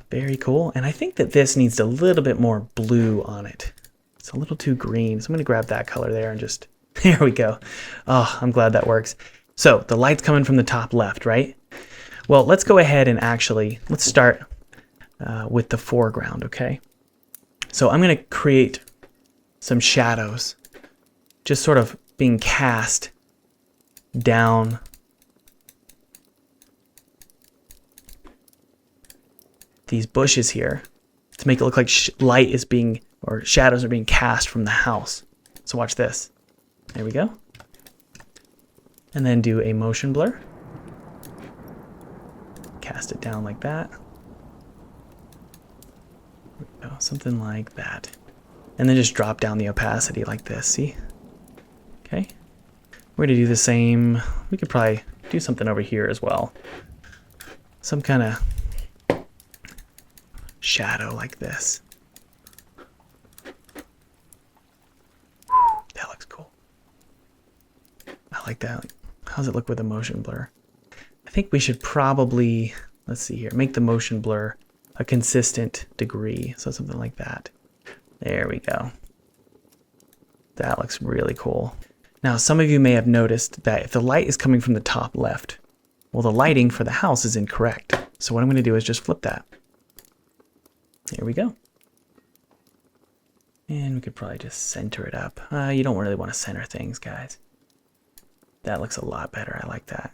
Very cool. And I think that this needs a little bit more blue on it. It's a little too green. So I'm going to grab that color there and just, there we go. Oh, I'm glad that works. So the light's coming from the top left, right? Well, let's go ahead and actually, let's start with the foreground, okay? So I'm going to create some shadows, just sort of being cast down these bushes here to make it look like light is being, or shadows are being cast from the house. So watch this. There we go. And then do a motion blur. Cast it down like that. There we go, something like that. And then just drop down the opacity like this, see? Okay. We're gonna do the same. We could probably do something over here as well. Some kind of shadow like this. That looks cool. I like that. How's it look with a motion blur? I think we should probably, let's see here, make the motion blur a consistent degree. So something like that. There we go. That looks really cool. Now, some of you may have noticed that if the light is coming from the top left, well, the lighting for the house is incorrect. So what I'm going to do is just flip that. There we go. And we could probably just center it up. You don't really want to center things, guys. That looks a lot better. I like that.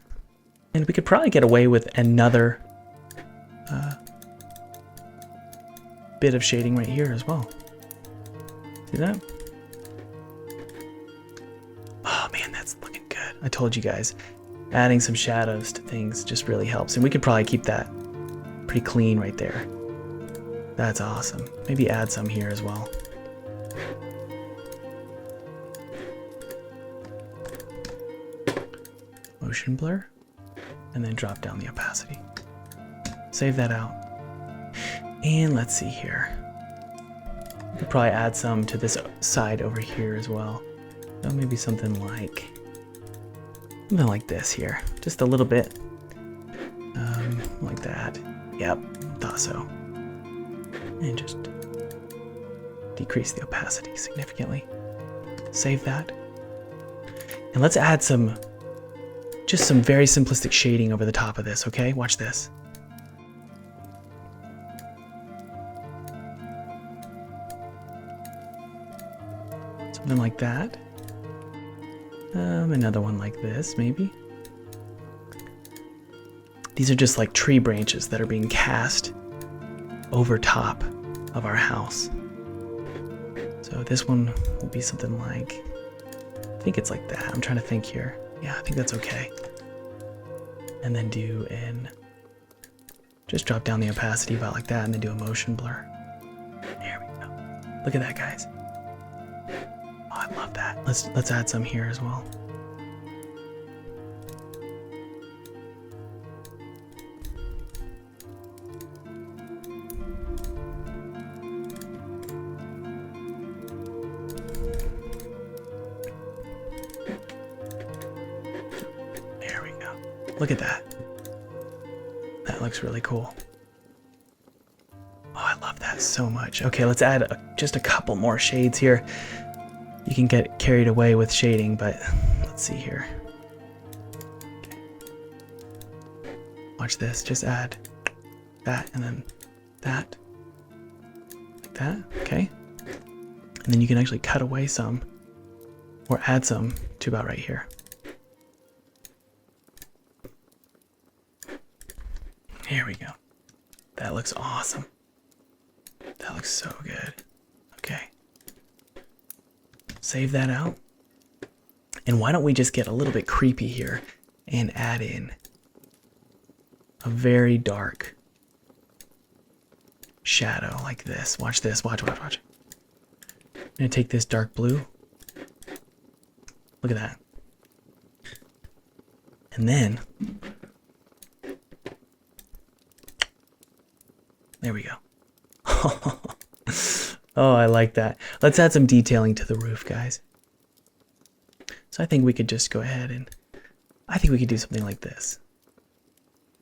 And we could probably get away with another bit of shading right here as well. See that? Oh man, that's looking good. I told you guys, adding some shadows to things just really helps. And we could probably keep that pretty clean right there. That's awesome. Maybe add some here as well. Motion blur, and then drop down the opacity. Save that out. And let's see here. We could probably add some to this side over here as well. Oh, maybe something like this here. Just a little bit. Like that. Yep, thought so. And just decrease the opacity significantly. Save that. And let's add just some very simplistic shading over the top of this, okay? Watch this. Something like that. Another one like this, maybe. These are just like tree branches that are being cast over top of our house. So this one will be something like, I think it's like that. I'm trying to think here. Yeah, I think that's okay. And then just drop down the opacity about like that and then do a motion blur. There we go. Look at that, guys. Oh, I love that. Let's add some here as well. Look at that. That looks really cool. Oh, I love that so much. Okay, let's add just a couple more shades here. You can get carried away with shading, but let's see here. Okay. Watch this. Just add that and then that. Like that. Okay. And then you can actually cut away some or add some to about right here. Here we go. That looks awesome. That looks so good. Okay. Save that out. And why don't we just get a little bit creepy here and add in a very dark shadow like this. Watch this. Watch. I'm gonna take this dark blue. Look at that. And then, there we go. Oh, I like that. Let's add some detailing to the roof, guys. So I think we could just go ahead and I think we could do something like this.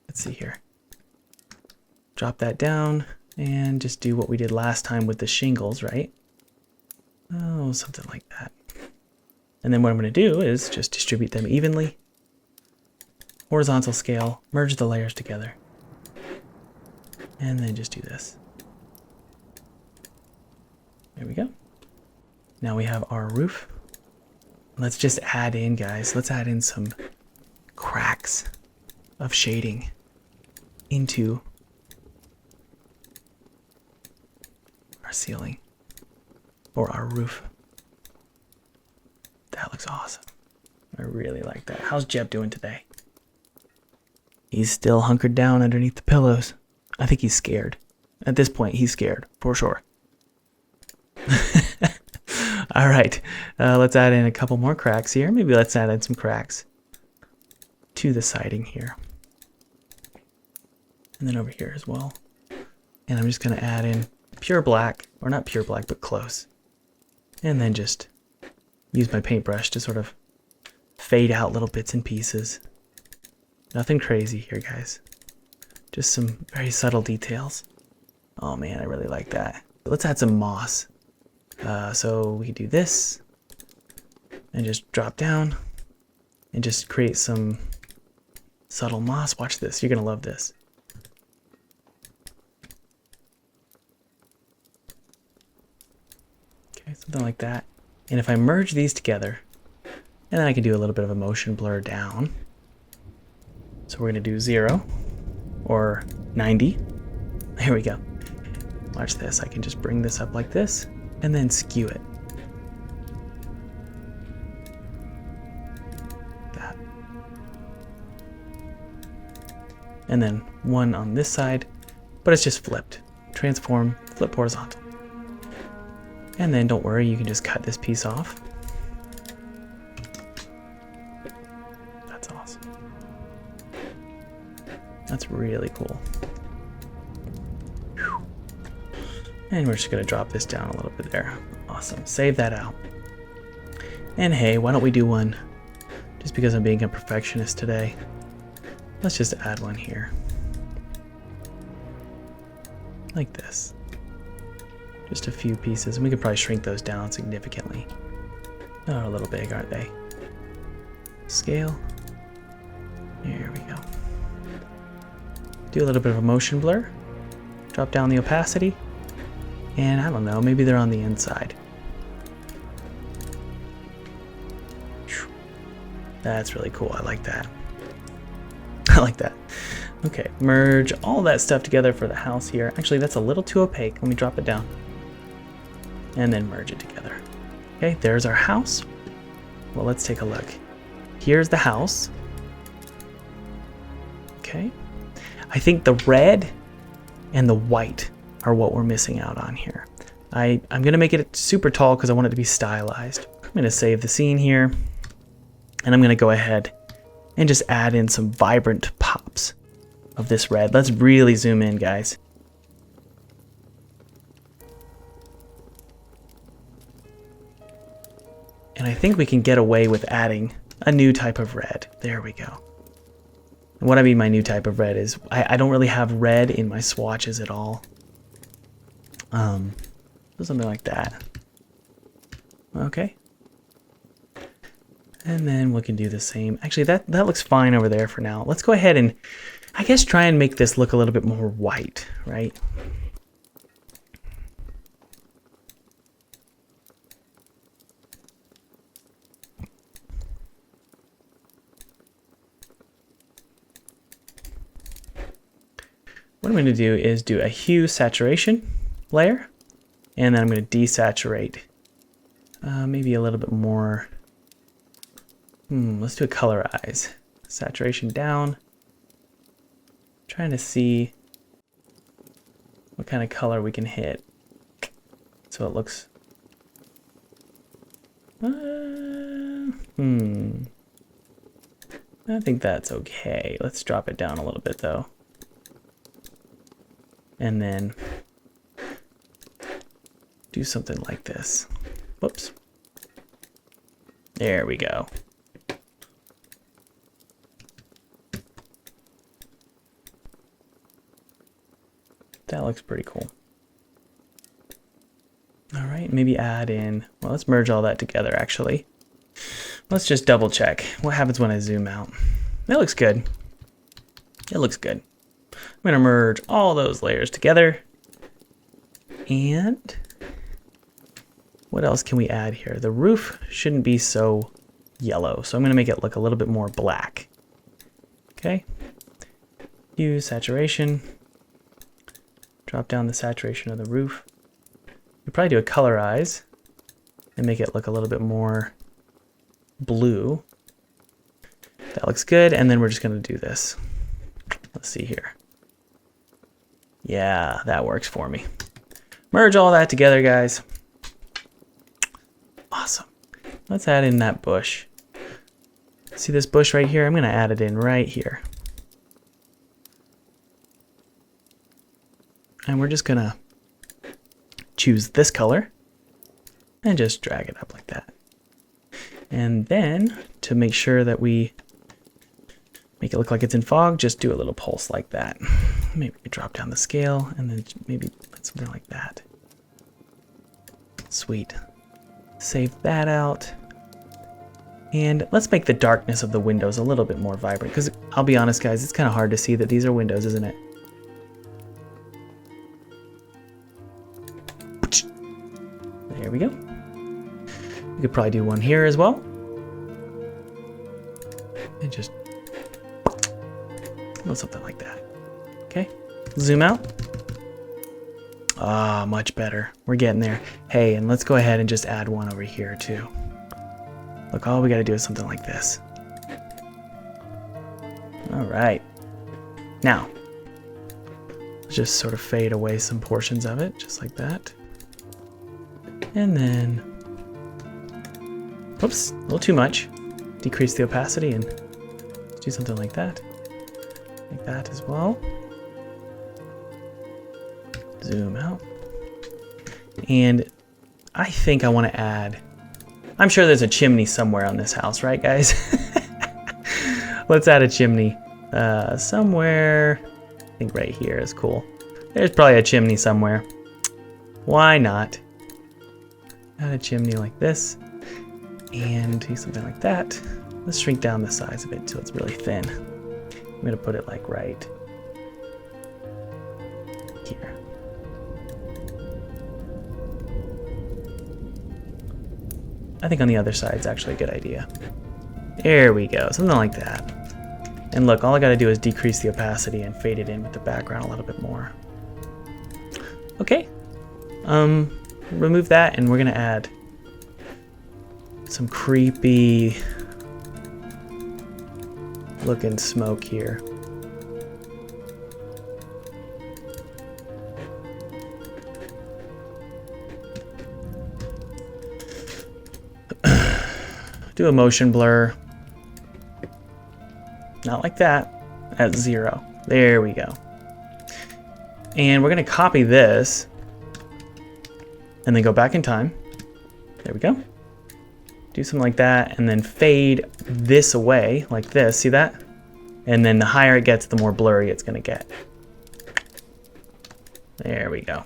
Let's see here. Drop that down and just do what we did last time with the shingles, right? Oh, something like that. And then what I'm going to do is just distribute them evenly. Horizontal scale, merge the layers together. And then just do this. There we go. Now we have our roof. Let's just add in, guys. Let's add in some cracks of shading into our ceiling or our roof. That looks awesome. I really like that. How's Jeb doing today? He's still hunkered down underneath the pillows. I think he's scared. At this point, he's scared, for sure. All right, let's add in a couple more cracks here. Maybe let's add in some cracks to the siding here. And then over here as well. And I'm just going to add in pure black, or not pure black, but close. And then just use my paintbrush to sort of fade out little bits and pieces. Nothing crazy here, guys. Just some very subtle details. Oh man, I really like that. Let's add some moss. So we can do this and just drop down and just create some subtle moss. Watch this. You're going to love this. Okay, something like that. And if I merge these together, and then I can do a little bit of a motion blur down. So we're going to do 0 or 90. There we go. Watch this. I can just bring this up like this and then skew it. That. And then one on this side, but it's just flipped. Transform, flip horizontal. And then don't worry, you can just cut this piece off. That's awesome. That's really cool. Whew. And we're just gonna drop this down a little bit there. Awesome, save that out. And hey, why don't we do one, just because I'm being a perfectionist today, let's just add one here. Like this. Just a few pieces, and we could probably shrink those down significantly. Oh, a little big, aren't they? Scale. Here we go. Do a little bit of a motion blur. Drop down the opacity. And I don't know, maybe they're on the inside. That's really cool. I like that. I like that. Okay, merge all that stuff together for the house here. Actually, that's a little too opaque. Let me drop it down. And then merge it together. Okay, there's our house. Well, let's take a look. Here's the house. Okay. I think the red and the white are what we're missing out on here. I'm going to make it super tall because I want it to be stylized. I'm going to save the scene here. And I'm going to go ahead and just add in some vibrant pops of this red. Let's really zoom in, guys. And I think we can get away with adding a new type of red. There we go. What I mean my new type of red is I don't really have red in my swatches at all. Something like that. Okay. And then we can do the same. Actually, that looks fine over there for now. Let's go ahead and, I guess, try and make this look a little bit more white, right? What I'm going to do is do a hue saturation layer, and then I'm going to desaturate maybe a little bit more. Let's do a colorize. Saturation down. Trying to see what kind of color we can hit so it looks. I think that's okay. Let's drop it down a little bit though. And then do something like this. Whoops. There we go. That looks pretty cool. All right, maybe add in, well, let's merge all that together actually. Let's just double check. What happens when I zoom out? That looks good. It looks good. I'm gonna merge all those layers together. And what else can we add here? The roof shouldn't be so yellow, so I'm gonna make it look a little bit more black. Okay. Hue, saturation. Drop down the saturation of the roof. You probably do a colorize and make it look a little bit more blue. That looks good, and then we're just gonna do this. Let's see here. Yeah, that works for me. Merge all that together, guys. Awesome. Let's add in that bush. See this bush right here? I'm gonna add it in right here. And we're just gonna choose this color and just drag it up like that. And then to make sure that we make it look like it's in fog, just do a little pulse like that. Maybe drop down the scale and then maybe put something like that. Sweet. Save that out. And let's make the darkness of the windows a little bit more vibrant, because I'll be honest guys, it's kind of hard to see that these are windows, isn't it? There we go. We could probably do one here as well. And just something like that. Okay, zoom out. Ah, much better. We're getting there. Hey, and let's go ahead and just add one over here too. Look, all we gotta do is something like this. All right. Now, let's just sort of fade away some portions of it, just like that. And then, oops, a little too much. Decrease the opacity and do something like that. Like that as well. Zoom out. And I think I want to add, I'm sure there's a chimney somewhere on this house, right guys? Let's add a chimney somewhere. I think right here is cool. There's probably a chimney somewhere. Why not? Add a chimney like this and do something like that. Let's shrink down the size of it until it's really thin. I'm gonna put it like right here. I think on the other side is actually a good idea. There we go, something like that. And look, all I gotta do is decrease the opacity and fade it in with the background a little bit more. Okay, remove that and we're gonna add some creepy looking smoke here. Do a motion blur. Not like that. At 0. There we go. And we're gonna copy this and then go back in time. There we go. Do something like that and then fade this away like this. See that? And then the higher it gets, the more blurry it's gonna get. There we go.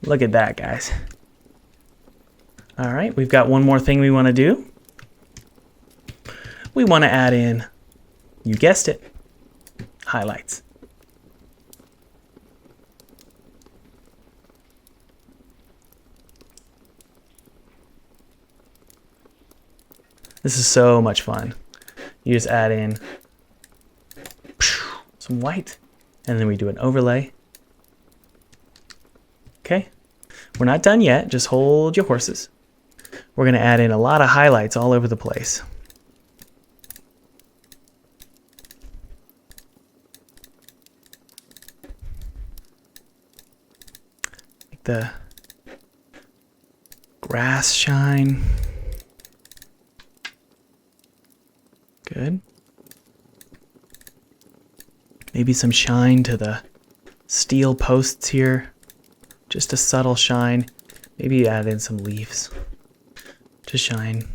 Look at that, guys. All right, we've got one more thing we wanna do. We wanna add in, you guessed it, highlights. This is so much fun. You just add in some white, and then we do an overlay. Okay, we're not done yet, just hold your horses. We're gonna add in a lot of highlights all over the place. Like the grass shine. Good. Maybe some shine to the steel posts here. Just a subtle shine. Maybe add in some leaves to shine.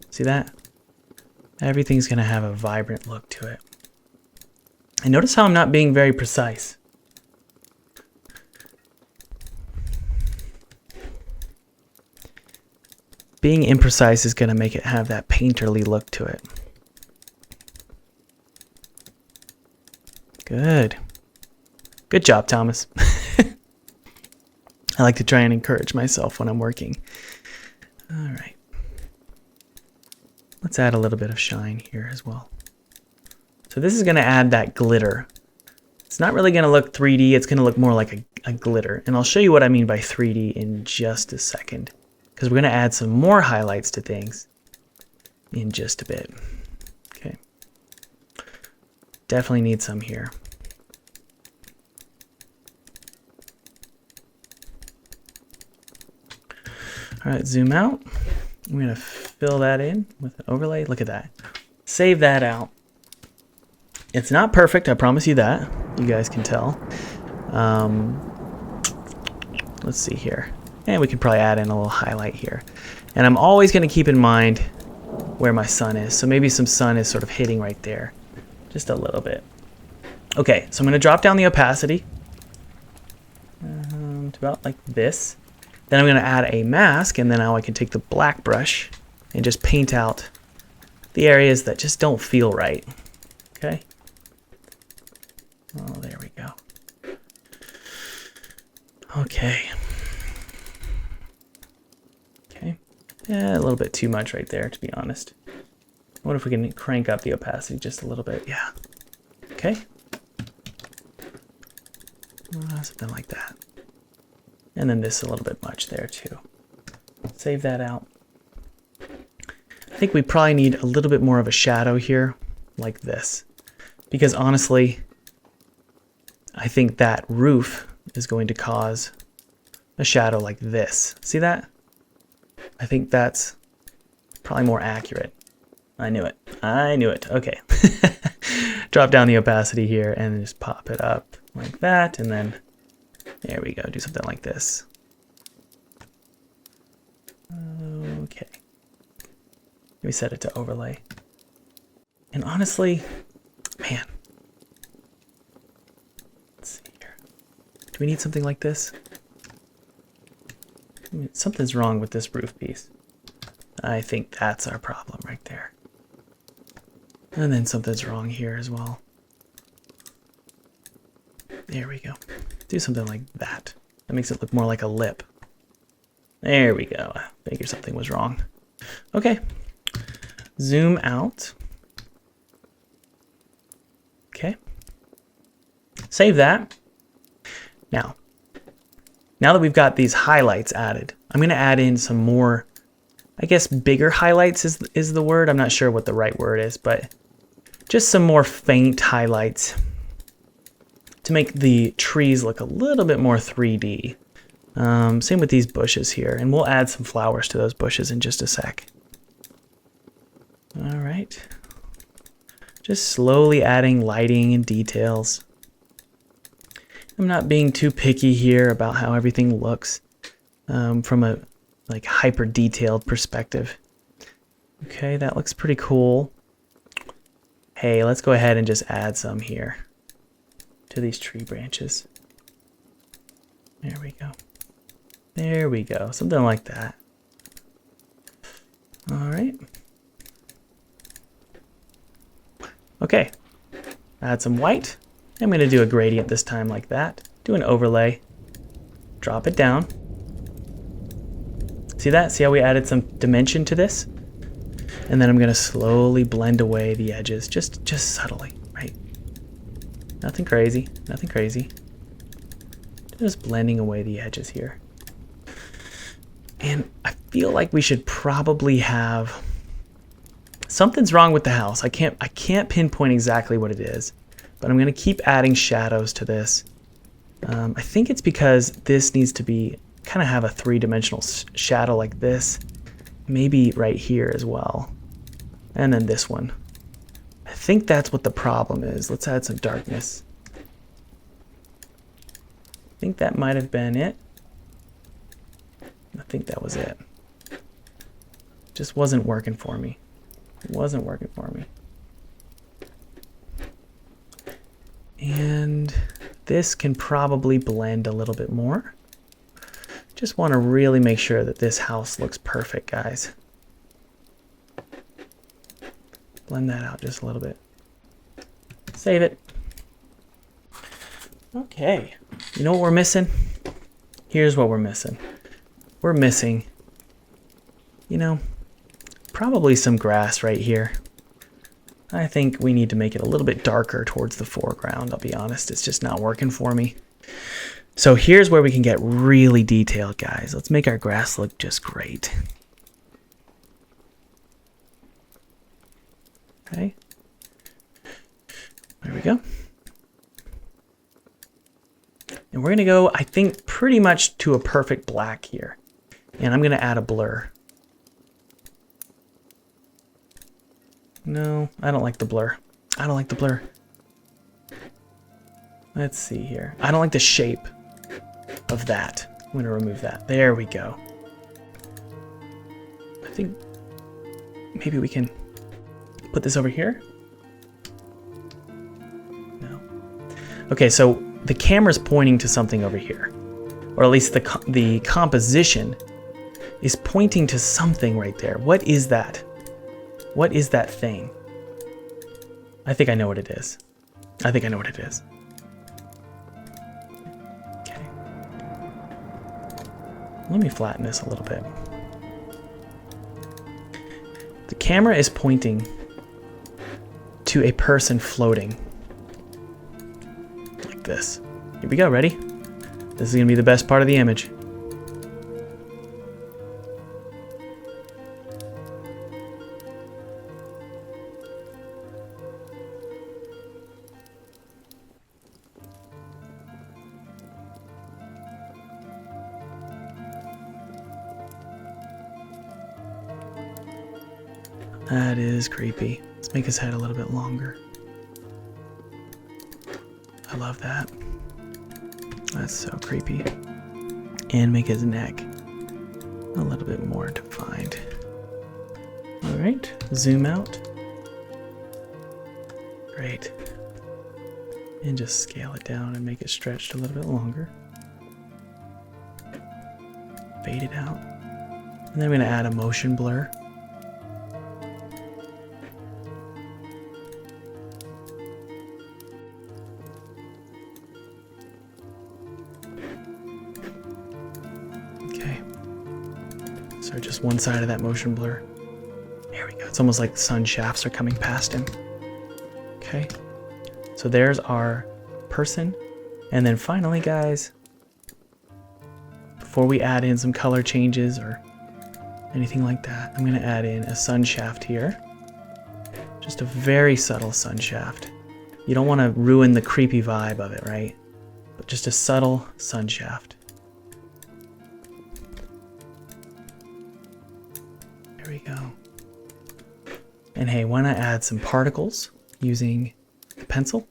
See that? Everything's gonna have a vibrant look to it. And notice how I'm not being very precise. Being imprecise is gonna make it have that painterly look to it. Good. Good job, Thomas. I like to try and encourage myself when I'm working. All right. Let's add a little bit of shine here as well. So this is going to add that glitter. It's not really going to look 3D. It's going to look more like a glitter. And I'll show you what I mean by 3D in just a second, because we're going to add some more highlights to things in just a bit. Okay. Definitely need some here. All right, zoom out. I'm gonna fill that in with an overlay. Look at that. Save that out. It's not perfect, I promise you that. You guys can tell. Let's see here. And we can probably add in a little highlight here. And I'm always gonna keep in mind where my sun is. So maybe some sun is sort of hitting right there. Just a little bit. Okay, so I'm gonna drop down the opacity to about like this. Then I'm going to add a mask, and then now I can take the black brush and just paint out the areas that just don't feel right. Okay. Oh, there we go. Okay. Okay. Yeah, a little bit too much right there, to be honest. What if we can crank up the opacity just a little bit? Yeah. Okay. Something like that. And then this a little bit much there too. Save that out. I think we probably need a little bit more of a shadow here, like this. Because honestly, I think that roof is going to cause a shadow like this. See that? I think that's probably more accurate. I knew it. I knew it. Okay. Drop down the opacity here and just pop it up like that, and then there we go. Do something like this. Okay. Let me set it to overlay. And honestly, man. Let's see here. Do we need something like this? I mean, something's wrong with this roof piece. I think that's our problem right there. And then something's wrong here as well. There we go. Do something like that. That makes it look more like a lip. There we go. I figured something was wrong. Okay. Zoom out. Okay. Save that. Now that we've got these highlights added, I'm going to add in some more, I guess bigger highlights is the word. I'm not sure what the right word is, but just some more faint highlights to make the trees look a little bit more 3D. Same with these bushes here, and we'll add some flowers to those bushes in just a sec. All right. Just slowly adding lighting and details. I'm not being too picky here about how everything looks from a like hyper detailed perspective. Okay, that looks pretty cool. hey, let's go ahead and just add some here to these tree branches. There we go. There we go. Something like that. All right. Okay. Add some white. I'm going to do a gradient this time like that. Do an overlay. Drop it down. See that? See how we added some dimension to this? And then I'm going to slowly blend away the edges, just subtly, right? Nothing crazy, nothing crazy. Just blending away the edges here. And I feel like we should probably have... Something's wrong with the house. I can't pinpoint exactly what it is, but I'm going to keep adding shadows to this. I think it's because this needs to be kind of have a three-dimensional shadow like this. Maybe right here as well. And then this one. I think that's what the problem is. Let's add some darkness. I think that might have been it. I think that was it. Just wasn't working for me. It wasn't working for me. And this can probably blend a little bit more. Just want to really make sure that this house looks perfect, guys. Blend that out just a little bit. Save it. Okay. You know what we're missing? Here's what we're missing. We're missing, you know, probably some grass right here. I think we need to make it a little bit darker towards the foreground. I'll be honest, it's just not working for me. So here's where we can get really detailed, guys. Let's make our grass look just great. Okay. There we go. And we're gonna go, I think, pretty much to a perfect black here. And I'm gonna add a blur. No, I don't like the blur. I don't like the blur. Let's see here. I don't like the shape of that. I'm gonna remove that. There we go. I think maybe we can put this over here. No. Okay, so the camera's pointing to something over here. Or at least the composition is pointing to something right there. What is that? What is that thing? I think I know what it is. I think I know what it is. Okay. Let me flatten this a little bit. The camera is pointing to a person floating. Like this. Here we go, ready? This is gonna be the best part of the image. That is creepy. Let's make his head a little bit longer. I love that. That's so creepy. And make his neck a little bit more defined. All right, zoom out. Great. And just scale it down and make it stretched a little bit longer. Fade it out. And then I'm gonna add a motion blur. So just one side of that motion blur. There we go. It's almost like the sun shafts are coming past him. Okay. So there's our person. And then finally, guys, before we add in some color changes or anything like that, I'm going to add in a sun shaft here. Just a very subtle sun shaft. You don't want to ruin the creepy vibe of it, right? But just a subtle sun shaft. There we go. And hey, why not add some particles using the pencil?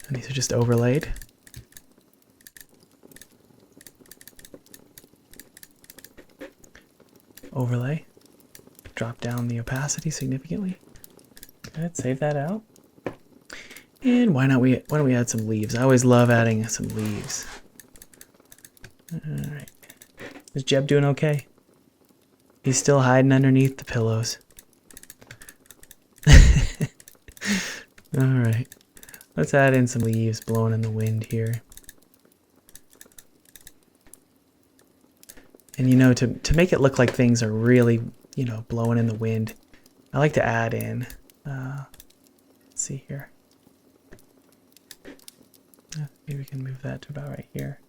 And these are just overlaid. overlay. Drop down the opacity significantly. Good, save that out. And why don't we add some leaves? I always love adding some leaves. Alright. Is Jeb doing okay? He's still hiding underneath the pillows. Alright. Let's add in some leaves blowing in the wind here. And you know, to make it look like things are really, you know, blowing in the wind, I like to add in, let's see here. Maybe we can move that to about right here.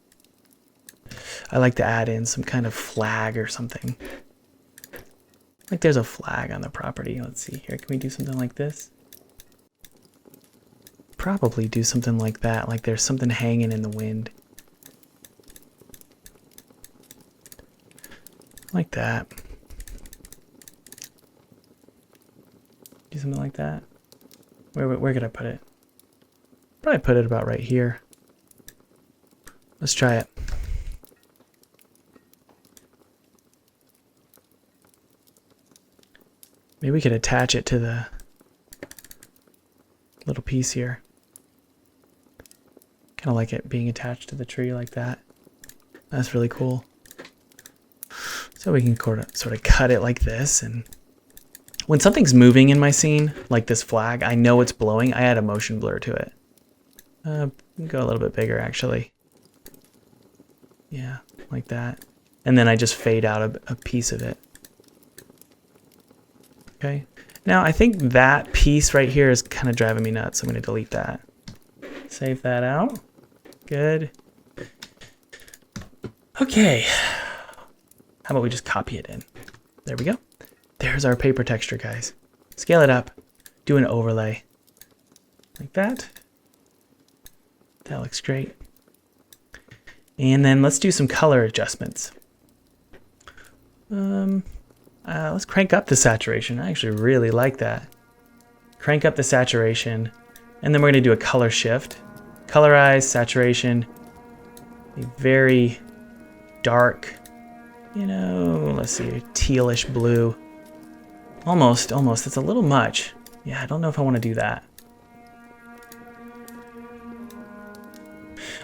I like to add in some kind of flag or something. Like there's a flag on the property. Let's see here. Can we do something like this? Probably do something like that. Like there's something hanging in the wind. Like that. Do something like that. Where could I put it? Probably put it about right here. Let's try it. Maybe we could attach it to the little piece here. Kind of like it being attached to the tree like that. That's really cool. So we can sort of cut it like this, and when something's moving in my scene, like this flag, I know it's blowing. I add a motion blur to it. Go a little bit bigger, actually. Yeah, like that. And then I just fade out a piece of it. Okay. Now, I think that piece right here is kind of driving me nuts. I'm going to delete that. Save that out. Good. Okay. How about we just copy it in? There we go. There's our paper texture, guys. Scale it up. Do an overlay. Like that. That looks great. And then let's do some color adjustments. Let's crank up the saturation. I actually really like that. Crank up the saturation. And then we're going to do a color shift. Colorize, saturation. A very dark, you know, let's see, tealish blue. Almost. It's a little much. Yeah, I don't know if I want to do that.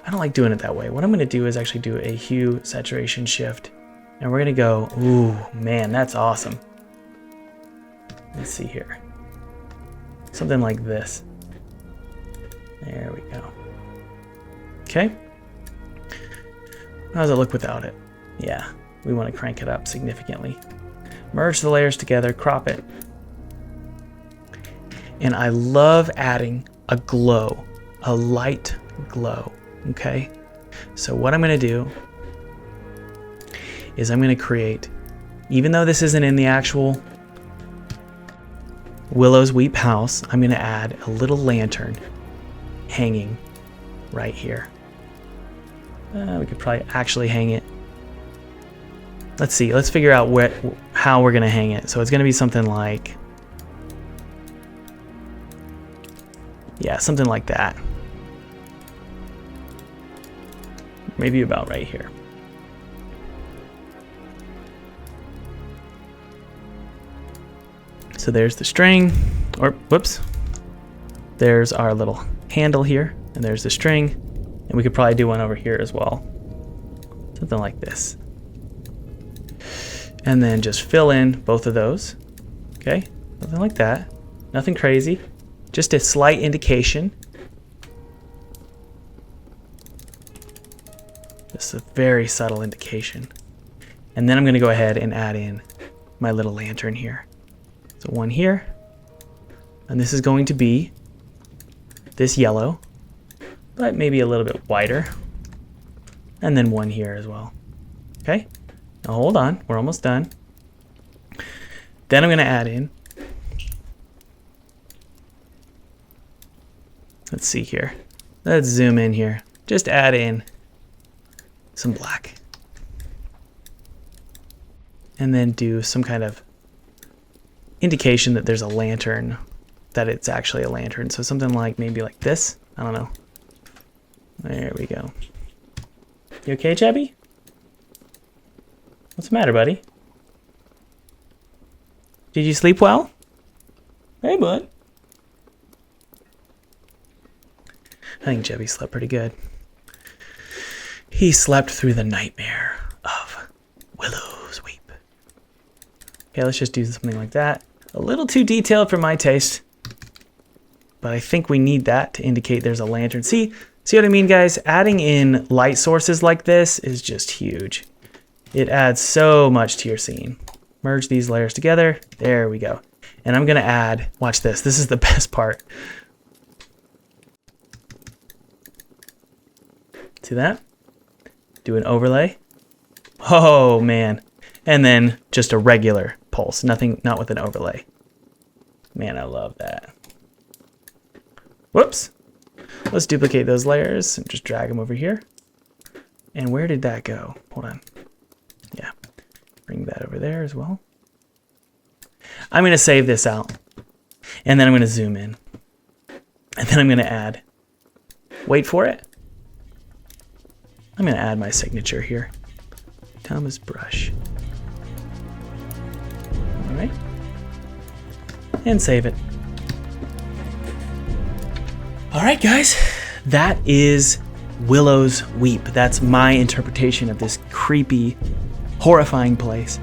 I don't like doing it that way. What I'm going to do is actually do a hue saturation shift. And we're going to go, ooh, man, that's awesome. Let's see here. Something like this. There we go. Okay. How does it look without it? Yeah, we want to crank it up significantly. Merge the layers together, crop it. And I love adding a glow, a light glow, okay? So what I'm going to do is I'm going to create, even though this isn't in the actual Willow's Weep house, I'm going to add a little lantern hanging right here. We could probably actually hang it. Let's see, let's figure out how we're going to hang it. So it's going to be something like, yeah, something like that. Maybe about right here. So there's the string, or whoops. There's our little handle here, and there's the string. And we could probably do one over here as well. Something like this. And then just fill in both of those. Okay, something like that. Nothing crazy. Just a slight indication. Just a very subtle indication. And then I'm going to go ahead and add in my little lantern here. So one here. And this is going to be this yellow, but maybe a little bit wider. And then one here as well. Okay, now hold on, we're almost done. Then I'm going to add in, let's see here. Let's zoom in here. Just add in some black. And then do some kind of indication that there's a lantern, that it's actually a lantern. So something like maybe like this. I don't know. There we go. You okay, Chubby? What's the matter, buddy? Did you sleep well? Hey, bud. I think Jebby slept pretty good. He slept through the nightmare of Willows Weep. Okay, let's just do something like that. A little too detailed for my taste. But I think we need that to indicate there's a lantern. See what I mean, guys? Adding in light sources like this is just huge. It adds so much to your scene. Merge these layers together. There we go. And I'm gonna add, watch this. This is the best part. See that? Do an overlay. Oh man. And then just a regular pulse. Not with an overlay. Man, I love that. Whoops. Let's duplicate those layers and just drag them over here. And where did that go? Hold on. Yeah. Bring that over there as well. I'm going to save this out. And then I'm going to zoom in. And then I'm going to add. Wait for it. I'm going to add my signature here. Thomas Brush. All right. And save it. All right, guys. That is Willow's Weep. That's my interpretation of this creepy, horrifying place.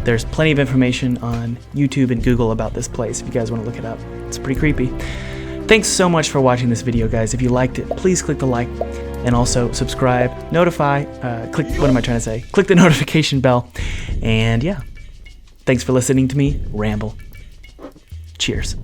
There's plenty of information on YouTube and Google about this place if you guys want to look it up. It's pretty creepy. Thanks so much for watching this video, guys. If you liked it, please click the like and also subscribe, click the notification bell. And yeah, thanks for listening to me ramble. Cheers.